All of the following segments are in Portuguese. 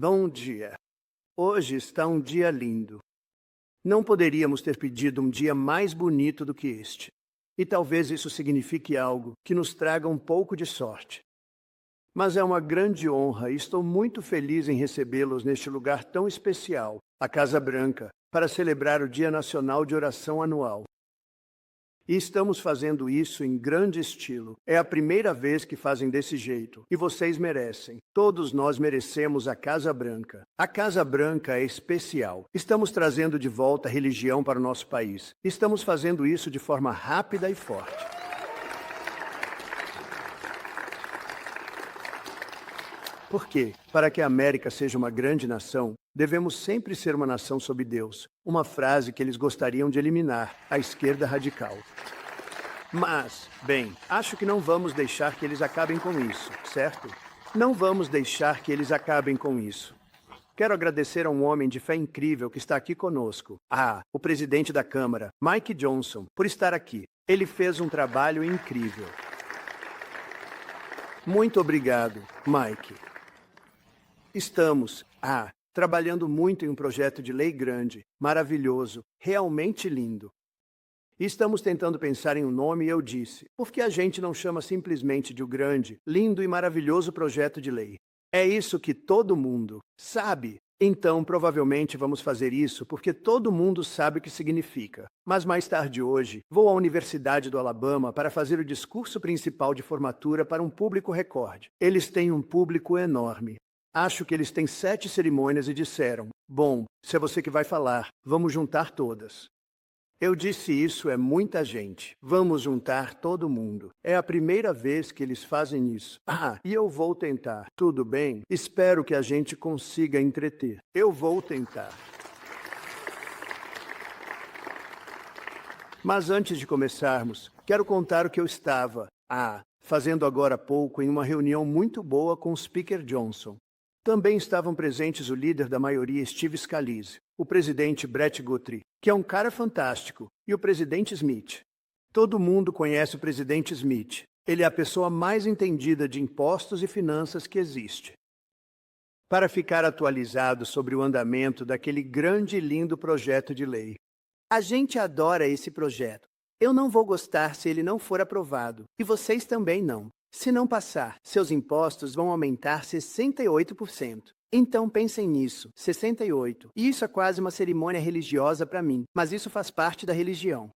Bom dia. Hoje está um dia lindo. Não poderíamos ter pedido um dia mais bonito do que este. E talvez isso signifique algo que nos traga um pouco de sorte. Mas é uma grande honra e estou muito feliz em recebê-los neste lugar tão especial, a Casa Branca, para celebrar o Dia Nacional de Oração Anual. E estamos fazendo isso em grande estilo. É a primeira vez que fazem desse jeito. E vocês merecem. Todos nós merecemos a Casa Branca. A Casa Branca é especial. Estamos trazendo de volta a religião para o nosso país. Estamos fazendo isso de forma rápida e forte. Por quê? Para que a América seja uma grande nação, devemos sempre ser uma nação sob Deus. Uma frase que eles gostariam de eliminar, a esquerda radical. Mas, bem, acho que não vamos deixar que eles acabem com isso, certo? Não vamos deixar que eles acabem com isso. Quero agradecer a um homem de fé incrível que está aqui conosco. O presidente da Câmara, Mike Johnson, por estar aqui. Ele fez um trabalho incrível. Muito obrigado, Mike. Estamos, trabalhando muito em um projeto de lei grande, maravilhoso, realmente lindo. E estamos tentando pensar em um nome e eu disse, por que a gente não chama simplesmente de o grande, lindo e maravilhoso projeto de lei? É isso que todo mundo sabe. Então, provavelmente vamos fazer isso porque todo mundo sabe o que significa. Mas mais tarde hoje, vou à Universidade do Alabama para fazer o discurso principal de formatura para um público recorde. Eles têm um público enorme. Acho que eles têm 7 cerimônias e disseram, bom, se é você que vai falar, vamos juntar todas. Eu disse isso é muita gente. Vamos juntar todo mundo. É a primeira vez que eles fazem isso. E eu vou tentar. Tudo bem? Espero que a gente consiga entreter. Eu vou tentar. Mas antes de começarmos, quero contar o que eu estava, fazendo agora há pouco em uma reunião muito boa com o Speaker Johnson. Também estavam presentes o líder da maioria, Steve Scalise, o presidente Brett Guthrie, que é um cara fantástico, e o presidente Smith. Todo mundo conhece o presidente Smith. Ele é a pessoa mais entendida de impostos e finanças que existe. Para ficar atualizado sobre o andamento daquele grande e lindo projeto de lei. A gente adora esse projeto. Eu não vou gostar se ele não for aprovado, e vocês também não. Se não passar, seus impostos vão aumentar 68%. Então pensem nisso, 68%. E isso é quase uma cerimônia religiosa para mim, mas isso faz parte da religião.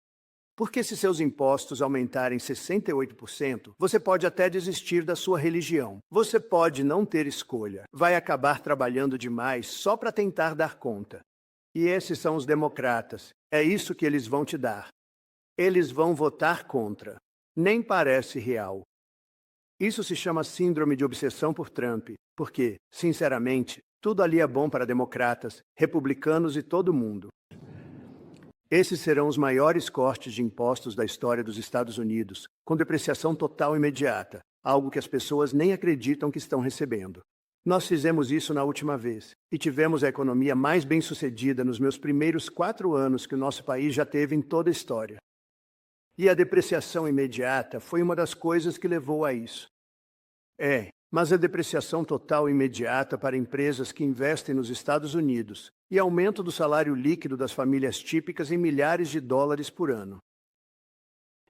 Porque se seus impostos aumentarem 68%, você pode até desistir da sua religião. Você pode não ter escolha. Vai acabar trabalhando demais só para tentar dar conta. E esses são os democratas. É isso que eles vão te dar. Eles vão votar contra. Nem parece real. Isso se chama síndrome de obsessão por Trump, porque, sinceramente, tudo ali é bom para democratas, republicanos e todo mundo. Esses serão os maiores cortes de impostos da história dos Estados Unidos, com depreciação total imediata, algo que as pessoas nem acreditam que estão recebendo. Nós fizemos isso na última vez, e tivemos a economia mais bem-sucedida nos meus primeiros 4 anos que o nosso país já teve em toda a história. E a depreciação imediata foi uma das coisas que levou a isso. Mas a depreciação total imediata para empresas que investem nos Estados Unidos e aumento do salário líquido das famílias típicas em milhares de dólares por ano.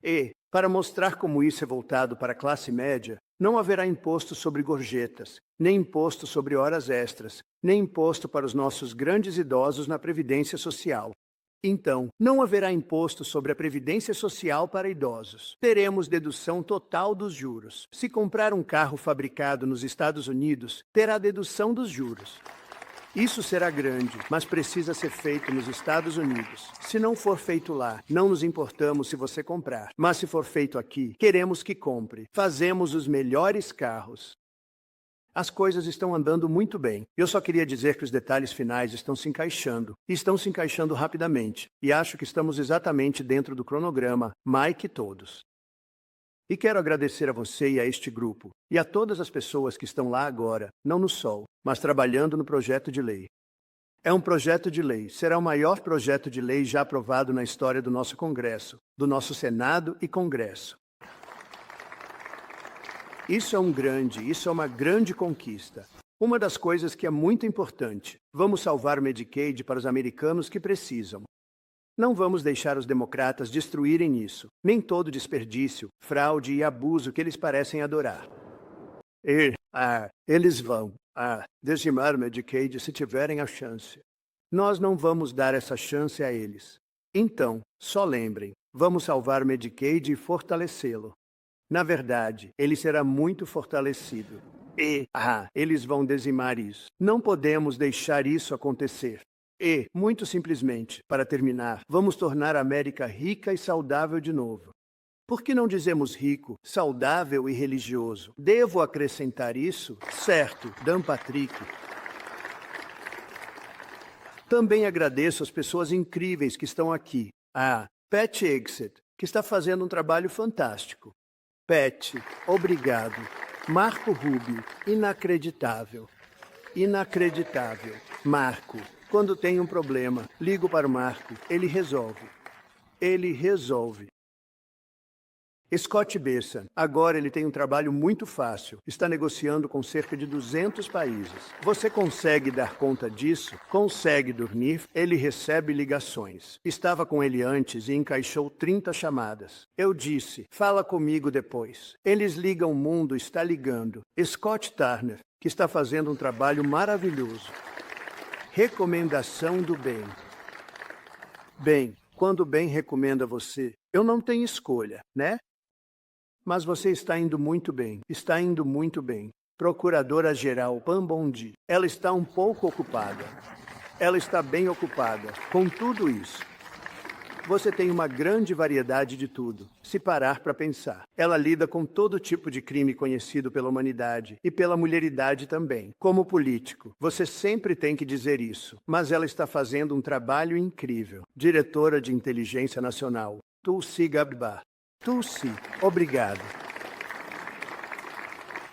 E, para mostrar como isso é voltado para a classe média, não haverá imposto sobre gorjetas, nem imposto sobre horas extras, nem imposto para os nossos grandes idosos na Previdência Social. Então, não haverá imposto sobre a Previdência Social para idosos. Teremos dedução total dos juros. Se comprar um carro fabricado nos Estados Unidos, terá dedução dos juros. Isso será grande, mas precisa ser feito nos Estados Unidos. Se não for feito lá, não nos importamos se você comprar. Mas se for feito aqui, queremos que compre. Fazemos os melhores carros. As coisas estão andando muito bem. Eu só queria dizer que os detalhes finais estão se encaixando. E estão se encaixando rapidamente. E acho que estamos exatamente dentro do cronograma, Mike e todos. E quero agradecer a você e a este grupo, e a todas as pessoas que estão lá agora, não no sol, mas trabalhando no projeto de lei. É um projeto de lei. Será o maior projeto de lei já aprovado na história do nosso Congresso, do nosso Senado e Congresso. Isso é uma grande conquista. Uma das coisas que é muito importante. Vamos salvar o Medicaid para os americanos que precisam. Não vamos deixar os democratas destruírem isso, nem todo desperdício, fraude e abuso que eles parecem adorar. Eles vão dizimar o Medicaid se tiverem a chance. Nós não vamos dar essa chance a eles. Então, só lembrem, vamos salvar o Medicaid e fortalecê-lo. Na verdade, ele será muito fortalecido. Eles vão dizimar isso. Não podemos deixar isso acontecer. Muito simplesmente, para terminar, vamos tornar a América rica e saudável de novo. Por que não dizemos rico, saudável e religioso? Devo acrescentar isso? Certo, Dan Patrick. Também agradeço as pessoas incríveis que estão aqui. Pat Exit, que está fazendo um trabalho fantástico. Pat, obrigado. Marco Rubio, inacreditável. Inacreditável. Marco, quando tem um problema, ligo para o Marco, ele resolve. Ele resolve. Scott Besson, agora ele tem um trabalho muito fácil. Está negociando com cerca de 200 países. Você consegue dar conta disso? Consegue dormir? Ele recebe ligações. Estava com ele antes e encaixou 30 chamadas. Eu disse, fala comigo depois. Eles ligam, o mundo está ligando. Scott Turner, que está fazendo um trabalho maravilhoso. Recomendação do bem. Bem, quando o bem recomenda você, eu não tenho escolha, né? Mas você está indo muito bem, está indo muito bem. Procuradora-Geral Pam Bondi, ela está um pouco ocupada. Ela está bem ocupada com tudo isso. Você tem uma grande variedade de tudo, se parar para pensar. Ela lida com todo tipo de crime conhecido pela humanidade e pela mulheridade também. Como político, você sempre tem que dizer isso, mas ela está fazendo um trabalho incrível. Diretora de Inteligência Nacional, Tulsi Gabbard. Tulsi, obrigado.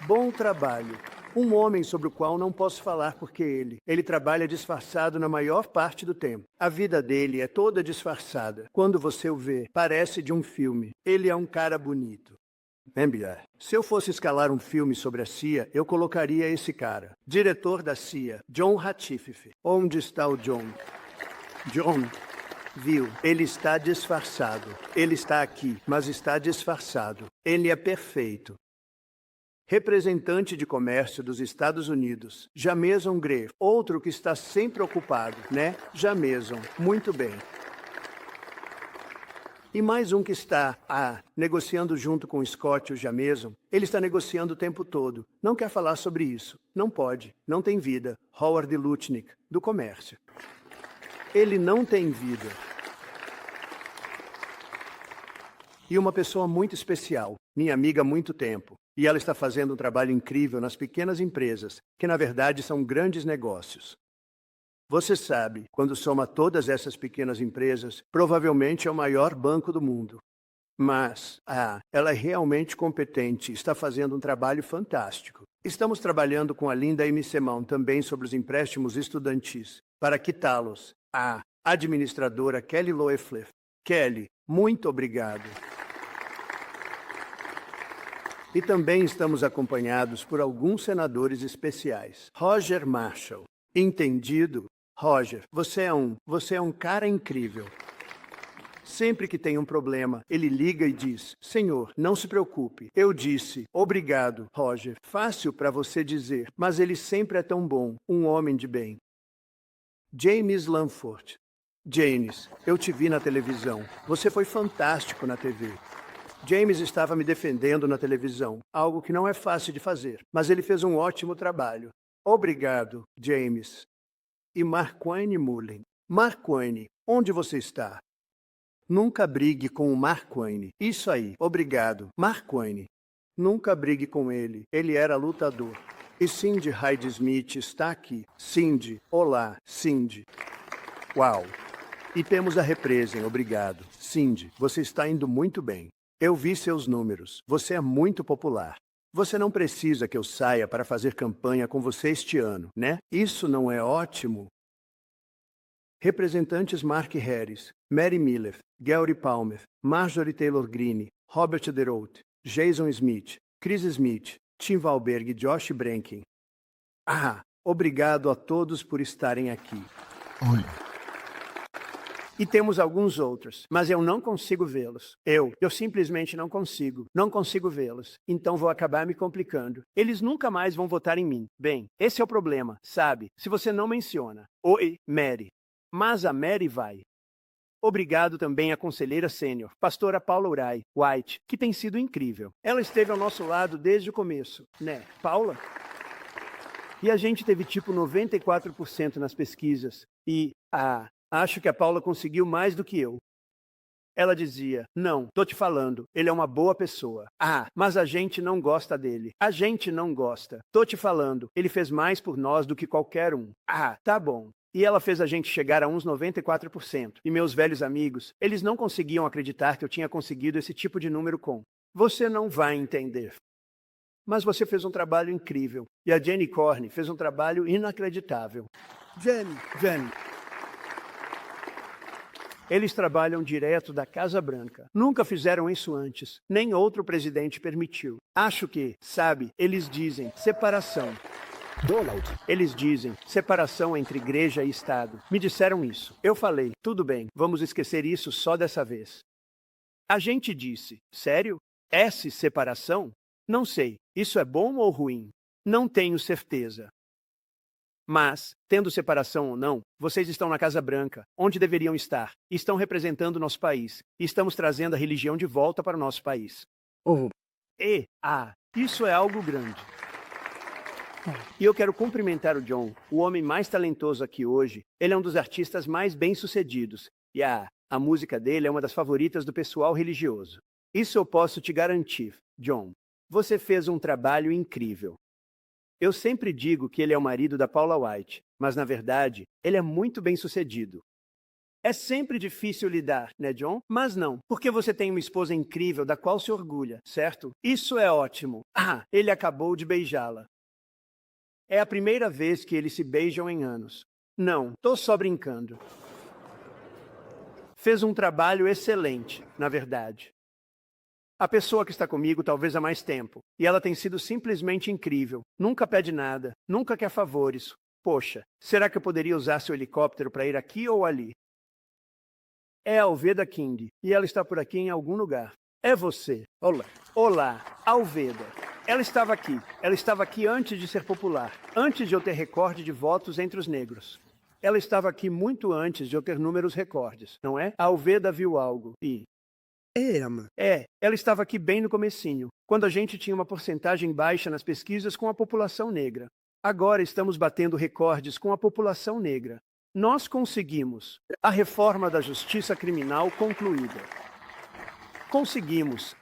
Bom trabalho. Um homem sobre o qual não posso falar porque ele trabalha disfarçado na maior parte do tempo. A vida dele é toda disfarçada. Quando você o vê, parece de um filme. Ele é um cara bonito. NBA. Se eu fosse escalar um filme sobre a CIA, eu colocaria esse cara. Diretor da CIA, John Ratcliffe. Onde está o John? John. Viu? Ele está disfarçado. Ele está aqui, mas está disfarçado. Ele é perfeito. Representante de comércio dos Estados Unidos, Jameson Grave, outro que está sempre ocupado, né? Jameson, muito bem. E mais um que está, negociando junto com o Scott e o Jameson. Ele está negociando o tempo todo. Não quer falar sobre isso. Não pode. Não tem vida. Howard Lutnick, do comércio. Ele não tem vida. E uma pessoa muito especial, minha amiga há muito tempo. E ela está fazendo um trabalho incrível nas pequenas empresas, que na verdade são grandes negócios. Você sabe, quando soma todas essas pequenas empresas, provavelmente é o maior banco do mundo. Mas, ela é realmente competente, está fazendo um trabalho fantástico. Estamos trabalhando com a Linda M. Simão também sobre os empréstimos estudantis, para quitá-los. A administradora Kelly Loeffler. Kelly, muito obrigado. E também estamos acompanhados por alguns senadores especiais. Roger Marshall. Entendido? Roger, você é um cara incrível. Sempre que tem um problema, ele liga e diz, Senhor, não se preocupe. Eu disse, obrigado, Roger. Fácil para você dizer, mas ele sempre é tão bom, um homem de bem. James Lanford. James, eu te vi na televisão. Você foi fantástico na TV. James estava me defendendo na televisão, algo que não é fácil de fazer, mas ele fez um ótimo trabalho. Obrigado, James. E Marquane Mullen. Marquane, onde você está? Nunca brigue com o Marquane. Isso aí, obrigado. Marquane. Nunca brigue com ele. Ele era lutador. E Cindy Hyde Smith está aqui. Cindy, olá, Cindy. Uau. E temos a represa, obrigado. Cindy, você está indo muito bem. Eu vi seus números. Você é muito popular. Você não precisa que eu saia para fazer campanha com você este ano, né? Isso não é ótimo? Representantes Mark Harris, Mary Miller, Gary Palmer, Marjorie Taylor Greene, Robert DeRoth, Jason Smith, Chris Smith, Tim Valberg e Josh Brenkin. Obrigado a todos por estarem aqui. Olha, E temos alguns outros, mas eu não consigo vê-los. Eu simplesmente não consigo. Não consigo vê-los. Então vou acabar me complicando. Eles nunca mais vão votar em mim. Bem, esse é o problema, sabe? Se você não menciona. Oi, Mary. Mas a Mary vai. Obrigado também à conselheira sênior, pastora Paula Urai White, que tem sido incrível. Ela esteve ao nosso lado desde o começo, né, Paula? E a gente teve tipo 94% nas pesquisas. E, acho que a Paula conseguiu mais do que eu. Ela dizia, não, tô te falando, ele é uma boa pessoa. Mas a gente não gosta dele. A gente não gosta. Tô te falando, ele fez mais por nós do que qualquer um. Tá bom. E ela fez a gente chegar a uns 94%. E meus velhos amigos, eles não conseguiam acreditar que eu tinha conseguido esse tipo de número com. Você não vai entender. Mas você fez um trabalho incrível. E a Jenny Corney fez um trabalho inacreditável. Jenny. Eles trabalham direto da Casa Branca. Nunca fizeram isso antes. Nem outro presidente permitiu. Acho que, sabe, eles dizem separação. Donald, Eles dizem separação entre igreja e Estado. Me disseram isso. Eu falei, tudo bem, vamos esquecer isso só dessa vez. A gente disse, sério? Separação? Não sei, isso é bom ou ruim? Não tenho certeza. Mas, tendo separação ou não, vocês estão na Casa Branca, onde deveriam estar, e estão representando nosso país, e estamos trazendo a religião de volta para o nosso país. Isso é algo grande. E eu quero cumprimentar o John, o homem mais talentoso aqui hoje. Ele é um dos artistas mais bem-sucedidos. E a música dele é uma das favoritas do pessoal religioso. Isso eu posso te garantir, John. Você fez um trabalho incrível. Eu sempre digo que ele é o marido da Paula White, mas na verdade, ele é muito bem-sucedido. É sempre difícil lidar, né, John? Mas não, porque você tem uma esposa incrível da qual se orgulha, certo? Isso é ótimo. Ele acabou de beijá-la. É a primeira vez que eles se beijam em anos. Não, tô só brincando. Fez um trabalho excelente, na verdade. A pessoa que está comigo talvez há mais tempo, e ela tem sido simplesmente incrível. Nunca pede nada, nunca quer favores. Poxa, será que eu poderia usar seu helicóptero para ir aqui ou ali? É a Alveda King, e ela está por aqui em algum lugar. É você. Olá, Alveda. Ela estava aqui. Ela estava aqui antes de ser popular, antes de eu ter recorde de votos entre os negros. Ela estava aqui muito antes de eu ter números recordes, não é? A Alveda viu algo e... ela estava aqui bem no comecinho, quando a gente tinha uma porcentagem baixa nas pesquisas com a população negra. Agora estamos batendo recordes com a população negra. Nós conseguimos a reforma da justiça criminal concluída. Conseguimos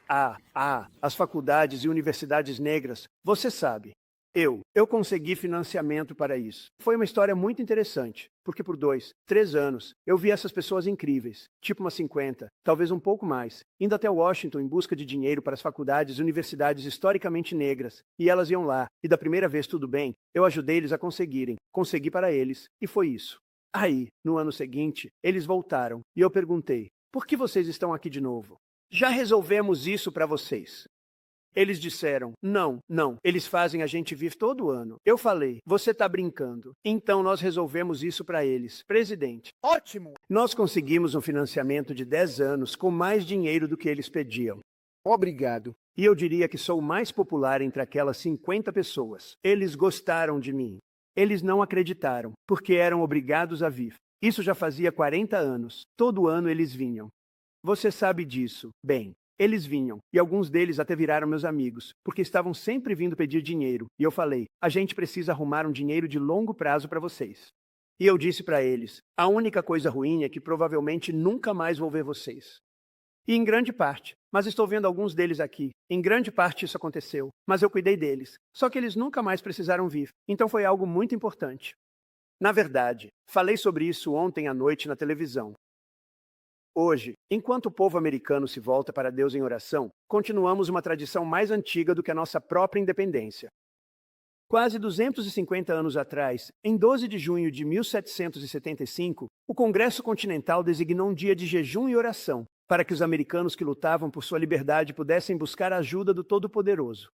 as faculdades e universidades negras, você sabe. Eu consegui financiamento para isso. Foi uma história muito interessante, porque por 2, 3 anos eu vi essas pessoas incríveis, tipo umas 50, talvez um pouco mais, indo até Washington em busca de dinheiro para as faculdades e universidades historicamente negras, e elas iam lá, e da primeira vez tudo bem, eu ajudei eles a conseguirem, consegui para eles, e foi isso. Aí, no ano seguinte, eles voltaram, e eu perguntei, por que vocês estão aqui de novo? Já resolvemos isso para vocês. Eles disseram, não, eles fazem a gente vir todo ano. Eu falei, você está brincando. Então nós resolvemos isso para eles. Presidente. ótimo. Nós conseguimos um financiamento de 10 anos com mais dinheiro do que eles pediam. Obrigado. E eu diria que sou o mais popular entre aquelas 50 pessoas. Eles gostaram de mim. Eles não acreditaram, porque eram obrigados a vir. Isso já fazia 40 anos. Todo ano eles vinham. Você sabe disso. Bem, eles vinham, e alguns deles até viraram meus amigos, porque estavam sempre vindo pedir dinheiro. E eu falei, a gente precisa arrumar um dinheiro de longo prazo para vocês. E eu disse para eles, a única coisa ruim é que provavelmente nunca mais vou ver vocês. E em grande parte, mas estou vendo alguns deles aqui, em grande parte isso aconteceu, mas eu cuidei deles. Só que eles nunca mais precisaram vir, então foi algo muito importante. Na verdade, falei sobre isso ontem à noite na televisão. Hoje, enquanto o povo americano se volta para Deus em oração, continuamos uma tradição mais antiga do que a nossa própria independência. Quase 250 anos atrás, em 12 de junho de 1775, o Congresso Continental designou um dia de jejum e oração para que os americanos que lutavam por sua liberdade pudessem buscar a ajuda do Todo-Poderoso.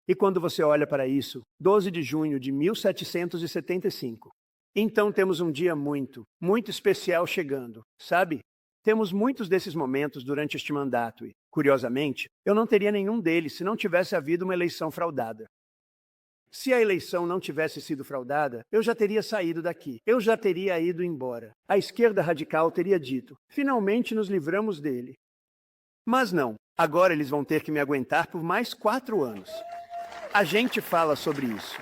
E quando você olha para isso, 12 de junho de 1775. Então temos um dia muito, muito especial chegando, sabe? Temos muitos desses momentos durante este mandato e, curiosamente, eu não teria nenhum deles se não tivesse havido uma eleição fraudada. Se a eleição não tivesse sido fraudada, eu já teria saído daqui. Eu já teria ido embora. A esquerda radical teria dito: finalmente nos livramos dele. Mas não. Agora eles vão ter que me aguentar por mais 4 anos. A gente fala sobre isso.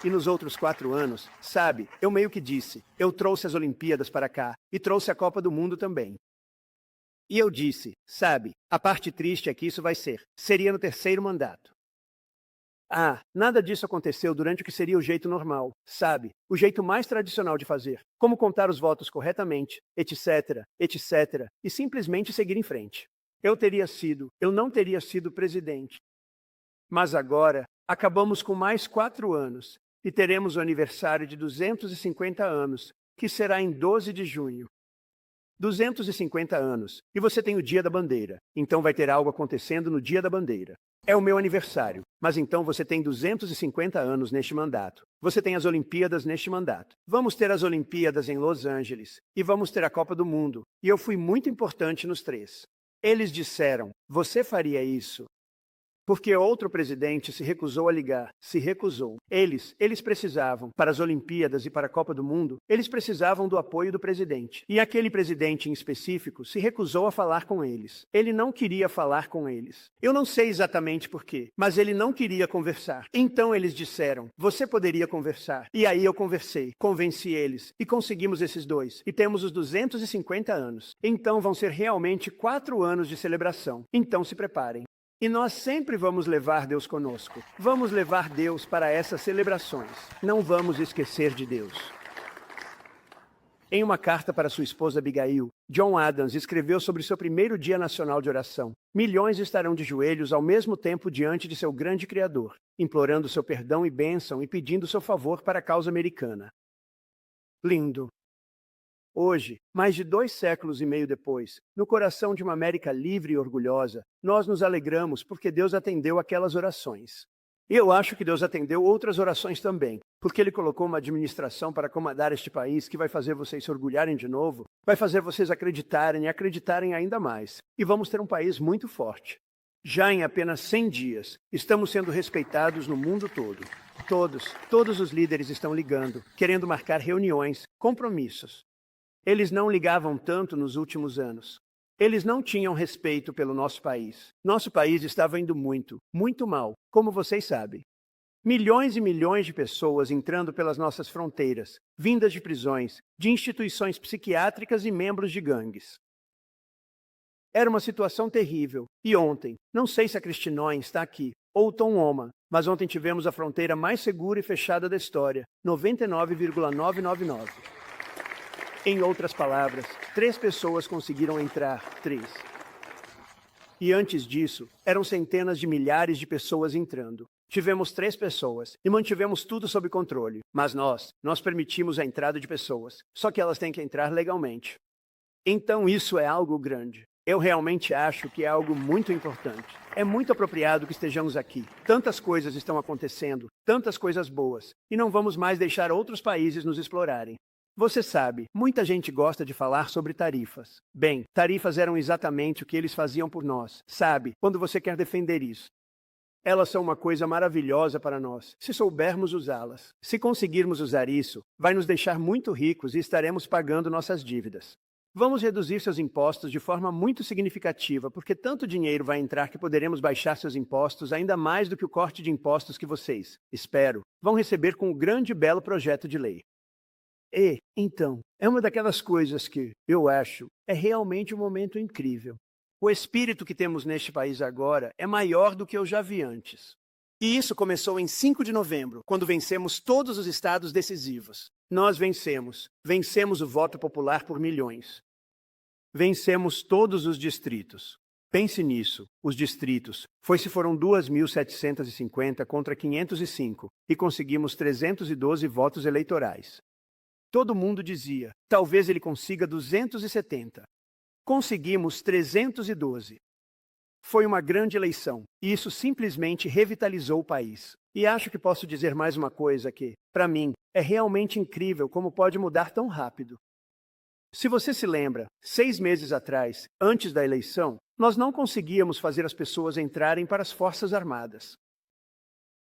E nos outros 4 anos, sabe, eu meio que disse, eu trouxe as Olimpíadas para cá e trouxe a Copa do Mundo também. E eu disse, sabe, a parte triste é que isso seria no 3º mandato. Nada disso aconteceu durante o que seria o jeito normal, sabe? O jeito mais tradicional de fazer. Como contar os votos corretamente, etc, etc, e simplesmente seguir em frente. Eu não teria sido presidente. Mas agora, acabamos com mais 4 anos e teremos o aniversário de 250 anos, que será em 12 de junho. 250 anos, e você tem o Dia da Bandeira, então vai ter algo acontecendo no Dia da Bandeira. É o meu aniversário, mas então você tem 250 anos neste mandato. Você tem as Olimpíadas neste mandato. Vamos ter as Olimpíadas em Los Angeles e vamos ter a Copa do Mundo. E eu fui muito importante nos 3. Eles disseram, você faria isso? Porque outro presidente se recusou a ligar, se recusou. Eles precisavam, para as Olimpíadas e para a Copa do Mundo, eles precisavam do apoio do presidente. E aquele presidente em específico se recusou a falar com eles. Ele não queria falar com eles. Eu não sei exatamente por quê, mas ele não queria conversar. Então eles disseram, você poderia conversar. E aí eu conversei, convenci eles, e conseguimos esses 2. E temos os 250 anos. Então vão ser realmente 4 anos de celebração. Então se preparem. E nós sempre vamos levar Deus conosco. Vamos levar Deus para essas celebrações. Não vamos esquecer de Deus. Em uma carta para sua esposa Abigail, John Adams escreveu sobre seu primeiro dia nacional de oração. Milhões estarão de joelhos ao mesmo tempo diante de seu grande Criador, implorando seu perdão e bênção e pedindo seu favor para a causa americana. Lindo. Hoje, mais de 2 séculos e meio depois, no coração de uma América livre e orgulhosa, nós nos alegramos porque Deus atendeu aquelas orações. E eu acho que Deus atendeu outras orações também, porque Ele colocou uma administração para comandar este país que vai fazer vocês se orgulharem de novo, vai fazer vocês acreditarem e acreditarem ainda mais. E vamos ter um país muito forte. Já em apenas 100 dias, estamos sendo respeitados no mundo todo. Todos os líderes estão ligando, querendo marcar reuniões, compromissos. Eles não ligavam tanto nos últimos anos. Eles não tinham respeito pelo nosso país. Nosso país estava indo muito, muito mal, como vocês sabem. Milhões e milhões de pessoas entrando pelas nossas fronteiras, vindas de prisões, de instituições psiquiátricas e membros de gangues. Era uma situação terrível. E ontem, não sei se a Cristinói está aqui, ou o Tom Oma, mas ontem tivemos a fronteira mais segura e fechada da história, 99,999. Em outras palavras, 3 pessoas conseguiram entrar, 3. E antes disso, eram centenas de milhares de pessoas entrando. Tivemos 3 pessoas e mantivemos tudo sob controle. Mas nós permitimos a entrada de pessoas, só que elas têm que entrar legalmente. Então isso é algo grande. Eu realmente acho que é algo muito importante. É muito apropriado que estejamos aqui. Tantas coisas estão acontecendo, tantas coisas boas, e não vamos mais deixar outros países nos explorarem. Você sabe, muita gente gosta de falar sobre tarifas. Bem, tarifas eram exatamente o que eles faziam por nós, sabe, quando você quer defender isso. Elas são uma coisa maravilhosa para nós, se soubermos usá-las. Se conseguirmos usar isso, vai nos deixar muito ricos e estaremos pagando nossas dívidas. Vamos reduzir seus impostos de forma muito significativa, porque tanto dinheiro vai entrar que poderemos baixar seus impostos ainda mais do que o corte de impostos que vocês, espero, vão receber com o grande e belo projeto de lei. E, então, é uma daquelas coisas que, eu acho, é realmente um momento incrível. O espírito que temos neste país agora é maior do que eu já vi antes. E isso começou em 5 de novembro, quando vencemos todos os estados decisivos. Nós vencemos o voto popular por milhões. Vencemos todos os distritos. Pense nisso, os distritos. Foram 2.750 contra 505 e conseguimos 312 votos eleitorais. Todo mundo dizia, talvez ele consiga 270. Conseguimos 312. Foi uma grande eleição, e isso simplesmente revitalizou o país. E acho que posso dizer mais uma coisa que, para mim, é realmente incrível como pode mudar tão rápido. Se você se lembra, 6 meses atrás, antes da eleição, nós não conseguíamos fazer as pessoas entrarem para as Forças Armadas.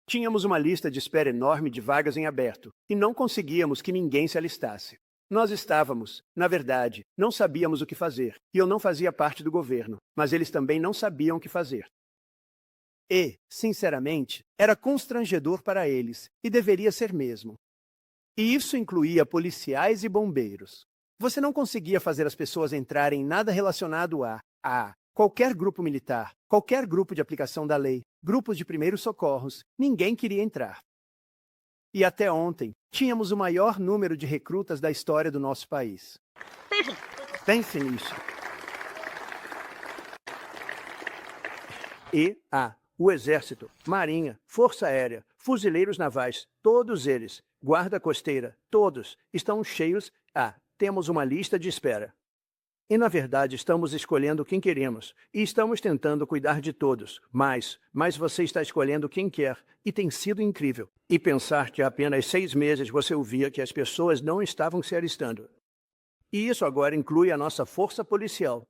Tínhamos uma lista de espera enorme de vagas em aberto, e não conseguíamos que ninguém se alistasse. Nós estávamos, na verdade, não sabíamos o que fazer, e eu não fazia parte do governo, mas eles também não sabiam o que fazer. E, sinceramente, era constrangedor para eles, e deveria ser mesmo. E isso incluía policiais e bombeiros. Você não conseguia fazer as pessoas entrarem em nada relacionado a qualquer grupo militar, qualquer grupo de aplicação da lei, grupos de primeiros socorros, ninguém queria entrar. E até ontem, tínhamos o maior número de recrutas da história do nosso país. Pense nisso. O Exército, Marinha, Força Aérea, Fuzileiros Navais, todos eles, Guarda Costeira, todos, estão cheios. Temos uma lista de espera. E, na verdade, estamos escolhendo quem queremos, e estamos tentando cuidar de todos, mas você está escolhendo quem quer, e tem sido incrível. E pensar que há apenas 6 meses você ouvia que as pessoas não estavam se alistando. E isso agora inclui a nossa força policial.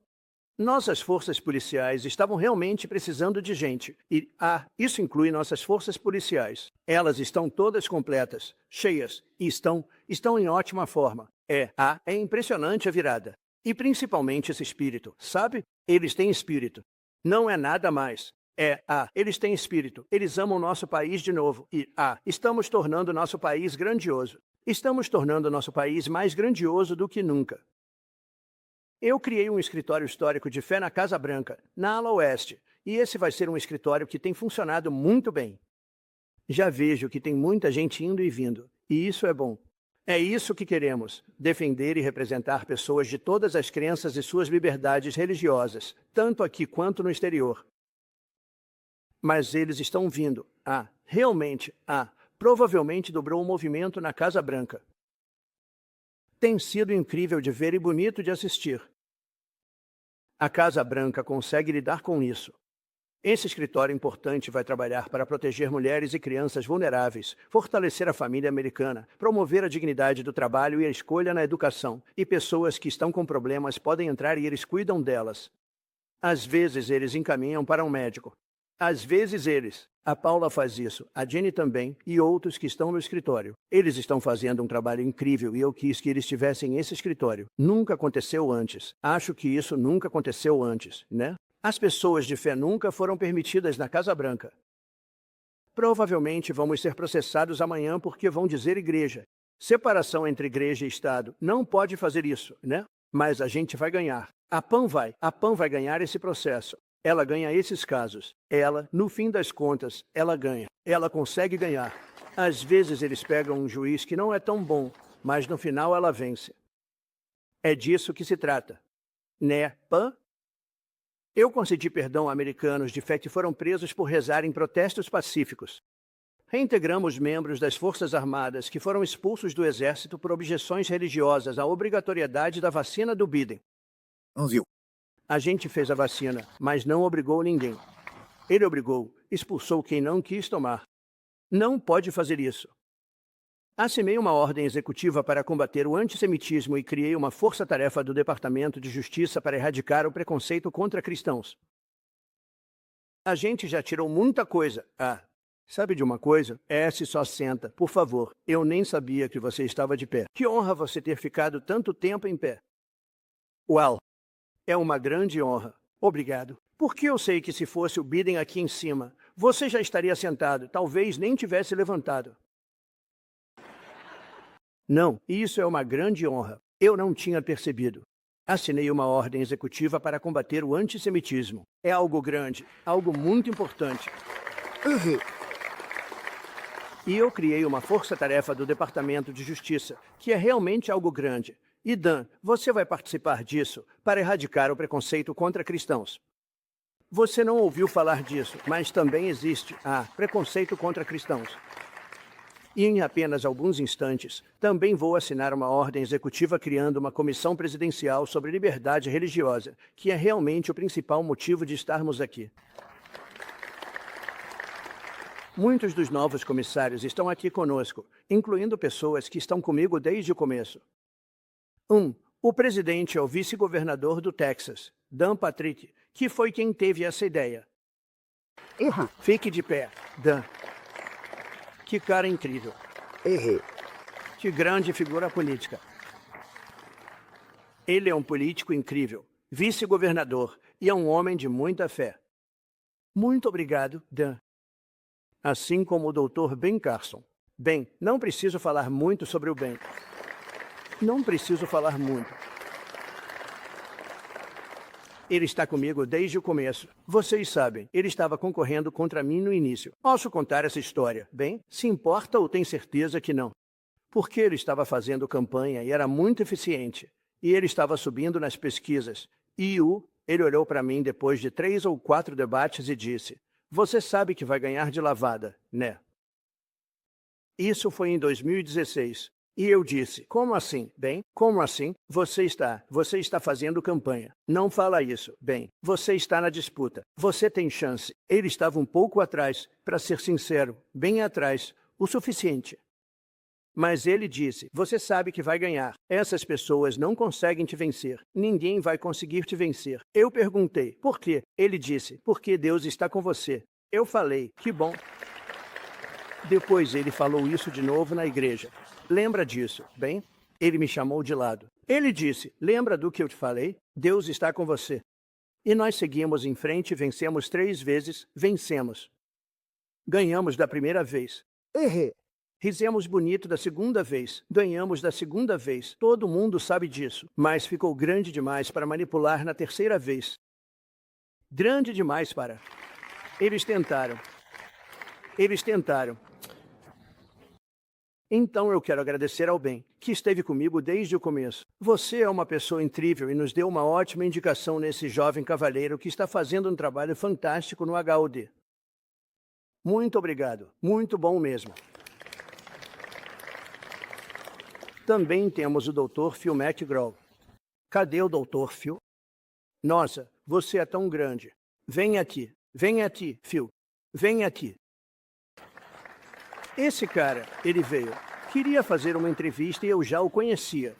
Nossas forças policiais estavam realmente precisando de gente, e isso inclui nossas forças policiais. Elas estão todas completas, cheias, e estão em ótima forma. É impressionante a virada. E principalmente esse espírito, sabe? Eles têm espírito. Não é nada mais. Eles têm espírito. Eles amam nosso país de novo. E, estamos tornando nosso país grandioso. Estamos tornando nosso país mais grandioso do que nunca. Eu criei um escritório histórico de fé na Casa Branca, na ala oeste, e esse vai ser um escritório que tem funcionado muito bem. Já vejo que tem muita gente indo e vindo, e isso é bom. É isso que queremos, defender e representar pessoas de todas as crenças e suas liberdades religiosas, tanto aqui quanto no exterior. Mas eles estão vindo. Realmente, provavelmente dobrou o movimento na Casa Branca. Tem sido incrível de ver e bonito de assistir. A Casa Branca consegue lidar com isso. Esse escritório importante vai trabalhar para proteger mulheres e crianças vulneráveis, fortalecer a família americana, promover a dignidade do trabalho e a escolha na educação, e pessoas que estão com problemas podem entrar e eles cuidam delas. Às vezes eles encaminham para um médico. Às vezes eles. A Paula faz isso, a Jenny também, e outros que estão no escritório. Eles estão fazendo um trabalho incrível e eu quis que eles tivessem esse escritório. Nunca aconteceu antes. Acho que isso nunca aconteceu antes, né? As pessoas de fé nunca foram permitidas na Casa Branca. Provavelmente vamos ser processados amanhã porque vão dizer igreja. Separação entre igreja e Estado. Não pode fazer isso, né? Mas a gente vai ganhar. A PAN vai ganhar esse processo. Ela ganha esses casos. Ela, no fim das contas, ela ganha. Ela consegue ganhar. Às vezes eles pegam um juiz que não é tão bom, mas no final ela vence. É disso que se trata. Né, PAN? Eu concedi perdão a americanos de fé que foram presos por rezar em protestos pacíficos. Reintegramos membros das Forças Armadas que foram expulsos do Exército por objeções religiosas à obrigatoriedade da vacina do Biden. Ouviu? A gente fez a vacina, mas não obrigou ninguém. Ele obrigou, expulsou quem não quis tomar. Não pode fazer isso. Assinei uma ordem executiva para combater o antissemitismo e criei uma força-tarefa do Departamento de Justiça para erradicar o preconceito contra cristãos. A gente já tirou muita coisa. Sabe de uma coisa? Se só senta, por favor. Eu nem sabia que você estava de pé. Que honra você ter ficado tanto tempo em pé. Well, é uma grande honra. Obrigado. Porque eu sei que se fosse o Biden aqui em cima, você já estaria sentado, talvez nem tivesse levantado. Não, isso é uma grande honra. Eu não tinha percebido. Assinei uma ordem executiva para combater o antissemitismo. É algo grande, algo muito importante. E eu criei uma força-tarefa do Departamento de Justiça, que é realmente algo grande. E Dan, você vai participar disso para erradicar o preconceito contra cristãos. Você não ouviu falar disso, mas também existe preconceito contra cristãos. E em apenas alguns instantes, também vou assinar uma ordem executiva criando uma comissão presidencial sobre liberdade religiosa, que é realmente o principal motivo de estarmos aqui. Muitos dos novos comissários estão aqui conosco, incluindo pessoas que estão comigo desde o começo. 1. O presidente é o vice-governador do Texas, Dan Patrick, que foi quem teve essa ideia. Errei. Fique de pé, Dan. Que cara incrível. Errei. Que grande figura política. Ele é um político incrível, vice-governador e é um homem de muita fé. Muito obrigado, Dan. Assim como o Dr. Ben Carson. Bem, não preciso falar muito sobre o Ben. Não preciso falar muito. Ele está comigo desde o começo. Vocês sabem, ele estava concorrendo contra mim no início. Posso contar essa história? Bem, se importa ou tem certeza que não? Porque ele estava fazendo campanha e era muito eficiente. E ele estava subindo nas pesquisas. Ele olhou para mim depois de 3 ou 4 debates e disse: "Você sabe que vai ganhar de lavada, né?" Isso foi em 2016. E eu disse: "Como assim? Bem, como assim? Você está fazendo campanha. Não fala isso. Bem, você está na disputa. Você tem chance." Ele estava um pouco atrás, para ser sincero, bem atrás, o suficiente. Mas ele disse: "Você sabe que vai ganhar. Essas pessoas não conseguem te vencer. Ninguém vai conseguir te vencer." Eu perguntei: "Por quê?" Ele disse: "Porque Deus está com você." Eu falei: "Que bom." Depois ele falou isso de novo na igreja. Lembra disso, bem? Ele me chamou de lado. Ele disse: "Lembra do que eu te falei? Deus está com você." E nós seguimos em frente e vencemos 3 vezes, vencemos. Ganhamos da primeira vez. Errei. Fizemos bonito da segunda vez. Ganhamos da segunda vez. Todo mundo sabe disso. Mas ficou grande demais para manipular na terceira vez. Grande demais para... Eles tentaram. Então eu quero agradecer ao Ben, que esteve comigo desde o começo. Você é uma pessoa incrível e nos deu uma ótima indicação nesse jovem cavalheiro que está fazendo um trabalho fantástico no HUD. Muito obrigado. Muito bom mesmo. Também temos o Dr. Phil McGraw. Cadê o Dr. Phil? Nossa, você é tão grande. Vem aqui, Phil. Vem aqui. Esse cara, ele veio. Queria fazer uma entrevista e eu já o conhecia.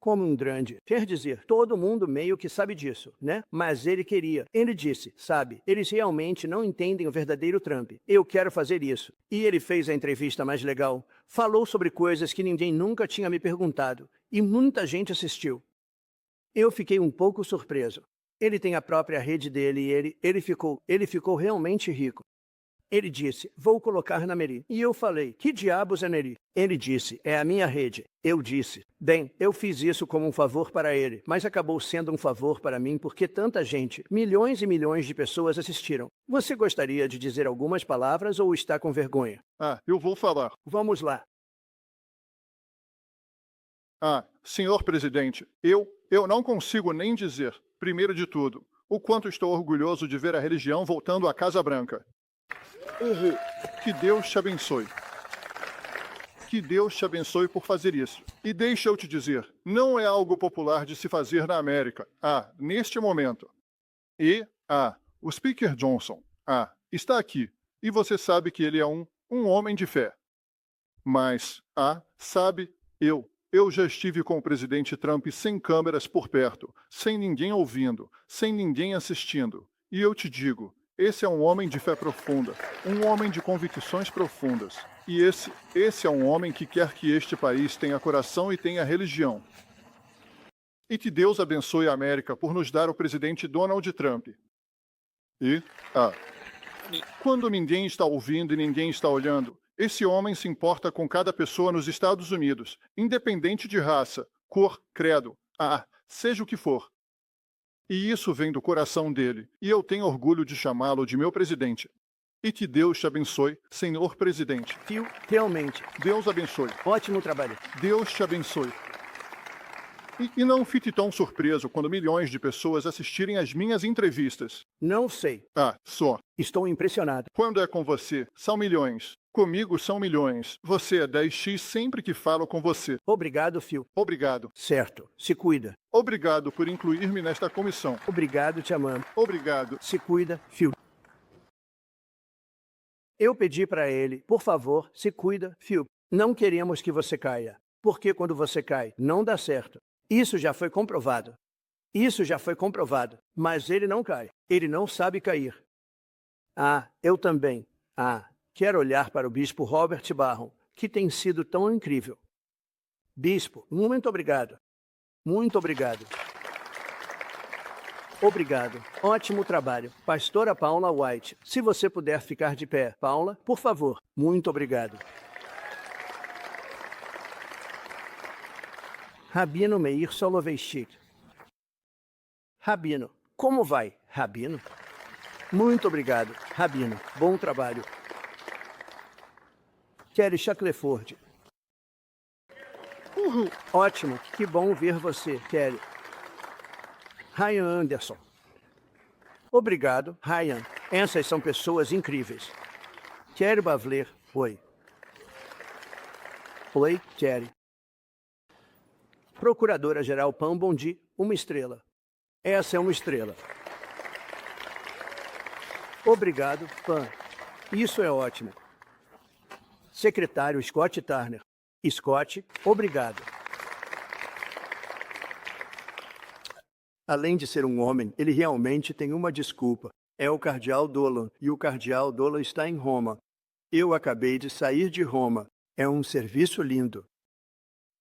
Como um grande. Quer dizer, todo mundo meio que sabe disso, né? Mas ele queria. Ele disse: "Sabe, eles realmente não entendem o verdadeiro Trump. Eu quero fazer isso." E ele fez a entrevista mais legal. Falou sobre coisas que ninguém nunca tinha me perguntado. E muita gente assistiu. Eu fiquei um pouco surpreso. Ele tem a própria rede dele e ele ficou realmente rico. Ele disse: "Vou colocar na Meri." E eu falei: "Que diabos é Meri?" Ele disse: "É a minha rede." Eu disse: "Bem, eu fiz isso como um favor para ele, mas acabou sendo um favor para mim porque tanta gente, milhões e milhões de pessoas assistiram." Você gostaria de dizer algumas palavras ou está com vergonha? Eu vou falar. Vamos lá. Senhor presidente, eu não consigo nem dizer, primeiro de tudo, o quanto estou orgulhoso de ver a religião voltando à Casa Branca. Errei. Que Deus te abençoe. Que Deus te abençoe por fazer isso. E deixa eu te dizer, não é algo popular de se fazer na América. Neste momento. E, o Speaker Johnson, está aqui. E você sabe que ele é um homem de fé. Mas, sabe, eu já estive com o presidente Trump sem câmeras por perto, sem ninguém ouvindo, sem ninguém assistindo. E eu te digo, esse é um homem de fé profunda, um homem de convicções profundas. E esse é um homem que quer que este país tenha coração e tenha religião. E que Deus abençoe a América por nos dar o presidente Donald Trump. E, quando ninguém está ouvindo e ninguém está olhando, esse homem se importa com cada pessoa nos Estados Unidos, independente de raça, cor, credo, seja o que for. E isso vem do coração dele, e eu tenho orgulho de chamá-lo de meu presidente. E que Deus te abençoe, senhor presidente. Phil, realmente. Deus abençoe. Ótimo trabalho. Deus te abençoe. E não fique tão surpreso quando milhões de pessoas assistirem às minhas entrevistas. Não sei. Ah, só. Estou impressionado. Quando é com você, são milhões. Comigo são milhões. Você é 10x sempre que falo com você. Obrigado, Phil. Obrigado. Certo. Se cuida. Obrigado por incluir-me nesta comissão. Obrigado, te amando. Obrigado. Se cuida, Phil. Eu pedi para ele, por favor, se cuida, Phil. Não queremos que você caia. Porque quando você cai, não dá certo. Isso já foi comprovado. Isso já foi comprovado. Mas ele não cai. Ele não sabe cair. Ah, eu também. Ah, quero olhar para o bispo Robert Barron, que tem sido tão incrível. Bispo, muito obrigado. Muito obrigado. Obrigado. Ótimo trabalho. Pastora Paula White, se você puder ficar de pé. Paula, por favor. Muito obrigado. Rabino Meir Soloveitchik. Rabino, como vai, Rabino? Muito obrigado, Rabino. Bom trabalho. Kelly Shackleford. Ótimo, que bom ver você, Kelly. Ryan Anderson. Obrigado, Ryan. Essas são pessoas incríveis. Kelly Bavler. Oi. Oi, Kelly. Procuradora-Geral Pam Bondi, 1 estrela. Essa é 1 estrela. Obrigado, Pam. Isso é ótimo. Secretário Scott Turner. Scott, obrigado. Além de ser um homem, ele realmente tem uma desculpa. É o cardeal Dolan, e o cardeal Dolan está em Roma. Eu acabei de sair de Roma. É um serviço lindo.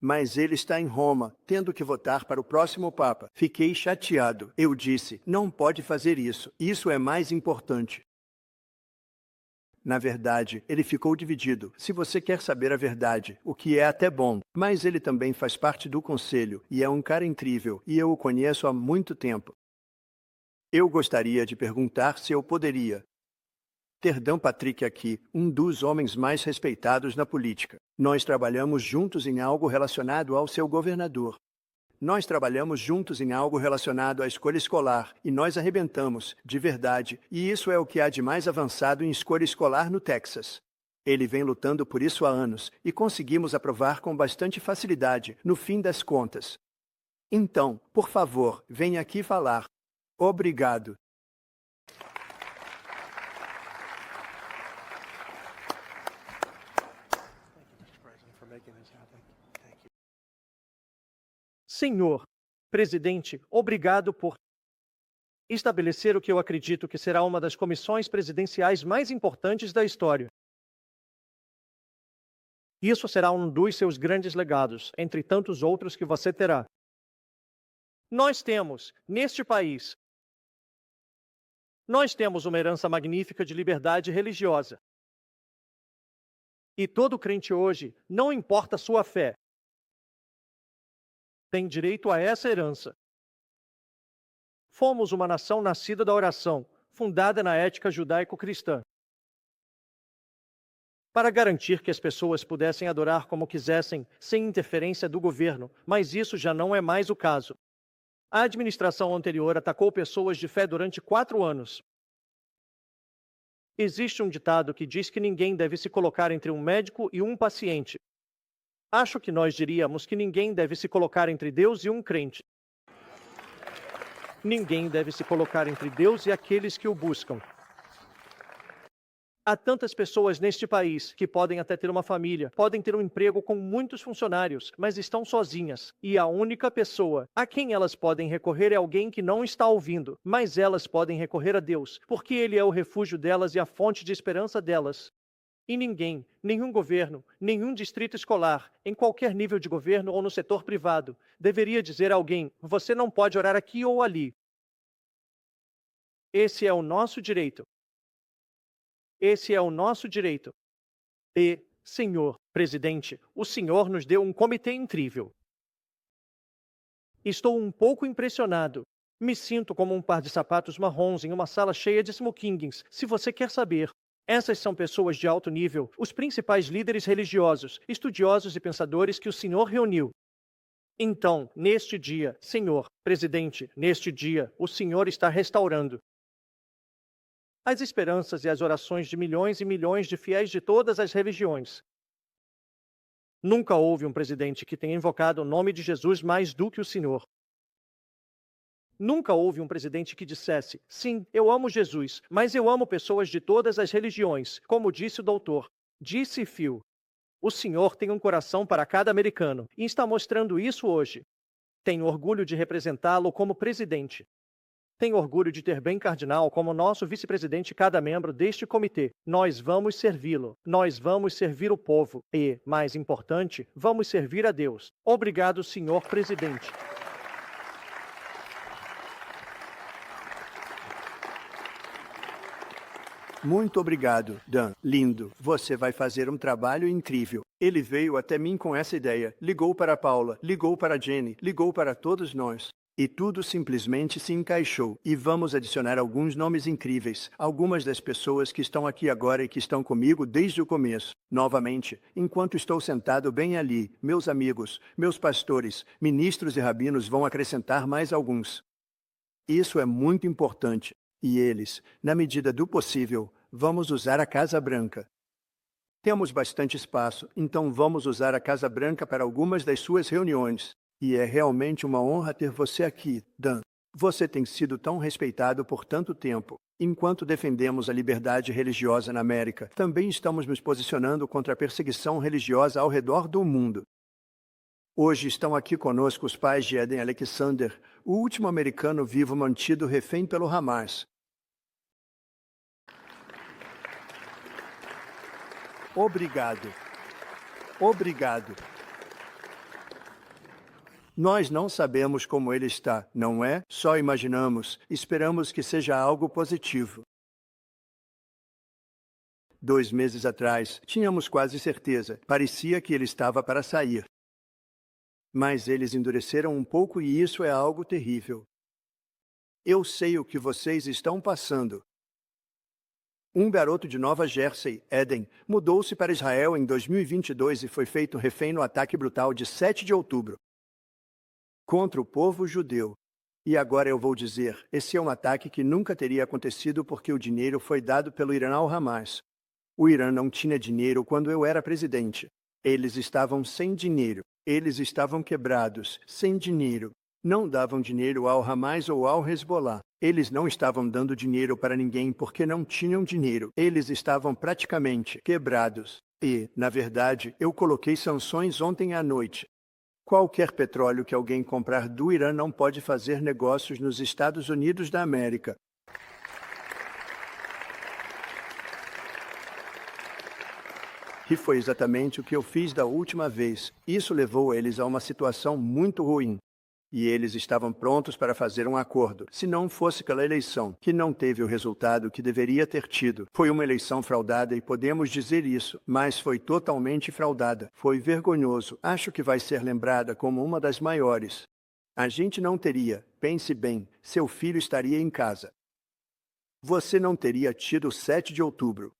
Mas ele está em Roma, tendo que votar para o próximo Papa. Fiquei chateado. Eu disse, não pode fazer isso. Isso é mais importante. Na verdade, ele ficou dividido. Se você quer saber a verdade, o que é até bom. Mas ele também faz parte do conselho, e é um cara incrível, e eu o conheço há muito tempo. Eu gostaria de perguntar se eu poderia ter Dan Patrick aqui, um dos homens mais respeitados na política. Nós trabalhamos juntos em algo relacionado ao seu governador. Nós trabalhamos juntos em algo relacionado à escolha escolar, e nós arrebentamos, de verdade, e isso é o que há de mais avançado em escolha escolar no Texas. Ele vem lutando por isso há anos, e conseguimos aprovar com bastante facilidade, no fim das contas. Então, por favor, venha aqui falar. Obrigado. Senhor presidente, obrigado por estabelecer o que eu acredito que será uma das comissões presidenciais mais importantes da história. Isso será um dos seus grandes legados, entre tantos outros que você terá. Nós temos, neste país, uma herança magnífica de liberdade religiosa. E todo crente hoje, não importa a sua fé, tem direito a essa herança. Fomos uma nação nascida da oração, fundada na ética judaico-cristã. Para garantir que as pessoas pudessem adorar como quisessem, sem interferência do governo, mas isso já não é mais o caso. A administração anterior atacou pessoas de fé durante 4 anos. Existe um ditado que diz que ninguém deve se colocar entre um médico e um paciente. Acho que nós diríamos que ninguém deve se colocar entre Deus e um crente. Ninguém deve se colocar entre Deus e aqueles que o buscam. Há tantas pessoas neste país que podem até ter uma família, podem ter um emprego com muitos funcionários, mas estão sozinhas. E a única pessoa a quem elas podem recorrer é alguém que não está ouvindo, mas elas podem recorrer a Deus, porque Ele é o refúgio delas e a fonte de esperança delas. E ninguém, nenhum governo, nenhum distrito escolar, em qualquer nível de governo ou no setor privado, deveria dizer a alguém, você não pode orar aqui ou ali. Esse é o nosso direito. Esse é o nosso direito. E, senhor presidente, o senhor nos deu um comitê incrível. Estou um pouco impressionado. Me sinto como um par de sapatos marrons em uma sala cheia de smokings, se você quer saber. Essas são pessoas de alto nível, os principais líderes religiosos, estudiosos e pensadores que o Senhor reuniu. Então, neste dia, Senhor, presidente, neste dia, o Senhor está restaurando as esperanças e as orações de milhões e milhões de fiéis de todas as religiões. Nunca houve um presidente que tenha invocado o nome de Jesus mais do que o Senhor. Nunca houve um presidente que dissesse: sim, eu amo Jesus, mas eu amo pessoas de todas as religiões, como disse o doutor. Disse Phil. O Senhor tem um coração para cada americano, e está mostrando isso hoje. Tenho orgulho de representá-lo como presidente. Tenho orgulho de ter Ben Cardinal como nosso vice-presidente e cada membro deste comitê. Nós vamos servi-lo. Nós vamos servir o povo. E, mais importante, vamos servir a Deus. Obrigado, senhor presidente. Muito obrigado, Dan. Lindo. Você vai fazer um trabalho incrível. Ele veio até mim com essa ideia. Ligou para Paula, ligou para Jenny, ligou para todos nós. E tudo simplesmente se encaixou. E vamos adicionar alguns nomes incríveis. Algumas das pessoas que estão aqui agora e que estão comigo desde o começo. Novamente, enquanto estou sentado bem ali, meus amigos, meus pastores, ministros e rabinos vão acrescentar mais alguns. Isso é muito importante. E eles, na medida do possível, vamos usar a Casa Branca. Temos bastante espaço, então vamos usar a Casa Branca para algumas das suas reuniões. E é realmente uma honra ter você aqui, Dan. Você tem sido tão respeitado por tanto tempo. Enquanto defendemos a liberdade religiosa na América, também estamos nos posicionando contra a perseguição religiosa ao redor do mundo. Hoje estão aqui conosco os pais de Eden Alexander, o último americano vivo mantido refém pelo Hamas. Obrigado. Obrigado. Nós não sabemos como ele está, não é? Só imaginamos, esperamos que seja algo positivo. 2 meses atrás, tínhamos quase certeza, parecia que ele estava para sair. Mas eles endureceram um pouco e isso é algo terrível. Eu sei o que vocês estão passando. Um garoto de Nova Jersey, Eden, mudou-se para Israel em 2022 e foi feito refém no ataque brutal de 7 de outubro. Contra o povo judeu. E agora eu vou dizer, esse é um ataque que nunca teria acontecido porque o dinheiro foi dado pelo Irã ao Hamas. O Irã não tinha dinheiro quando eu era presidente. Eles estavam sem dinheiro. Eles estavam quebrados, sem dinheiro. Não davam dinheiro ao Hamas ou ao Hezbollah. Eles não estavam dando dinheiro para ninguém porque não tinham dinheiro. Eles estavam praticamente quebrados. E, na verdade, eu coloquei sanções ontem à noite. Qualquer petróleo que alguém comprar do Irã não pode fazer negócios nos Estados Unidos da América. E foi exatamente o que eu fiz da última vez. Isso levou eles a uma situação muito ruim. E eles estavam prontos para fazer um acordo, se não fosse aquela eleição, que não teve o resultado que deveria ter tido. Foi uma eleição fraudada e podemos dizer isso, mas foi totalmente fraudada. Foi vergonhoso. Acho que vai ser lembrada como uma das maiores. A gente não teria, pense bem, seu filho estaria em casa. Você não teria tido o 7 de outubro.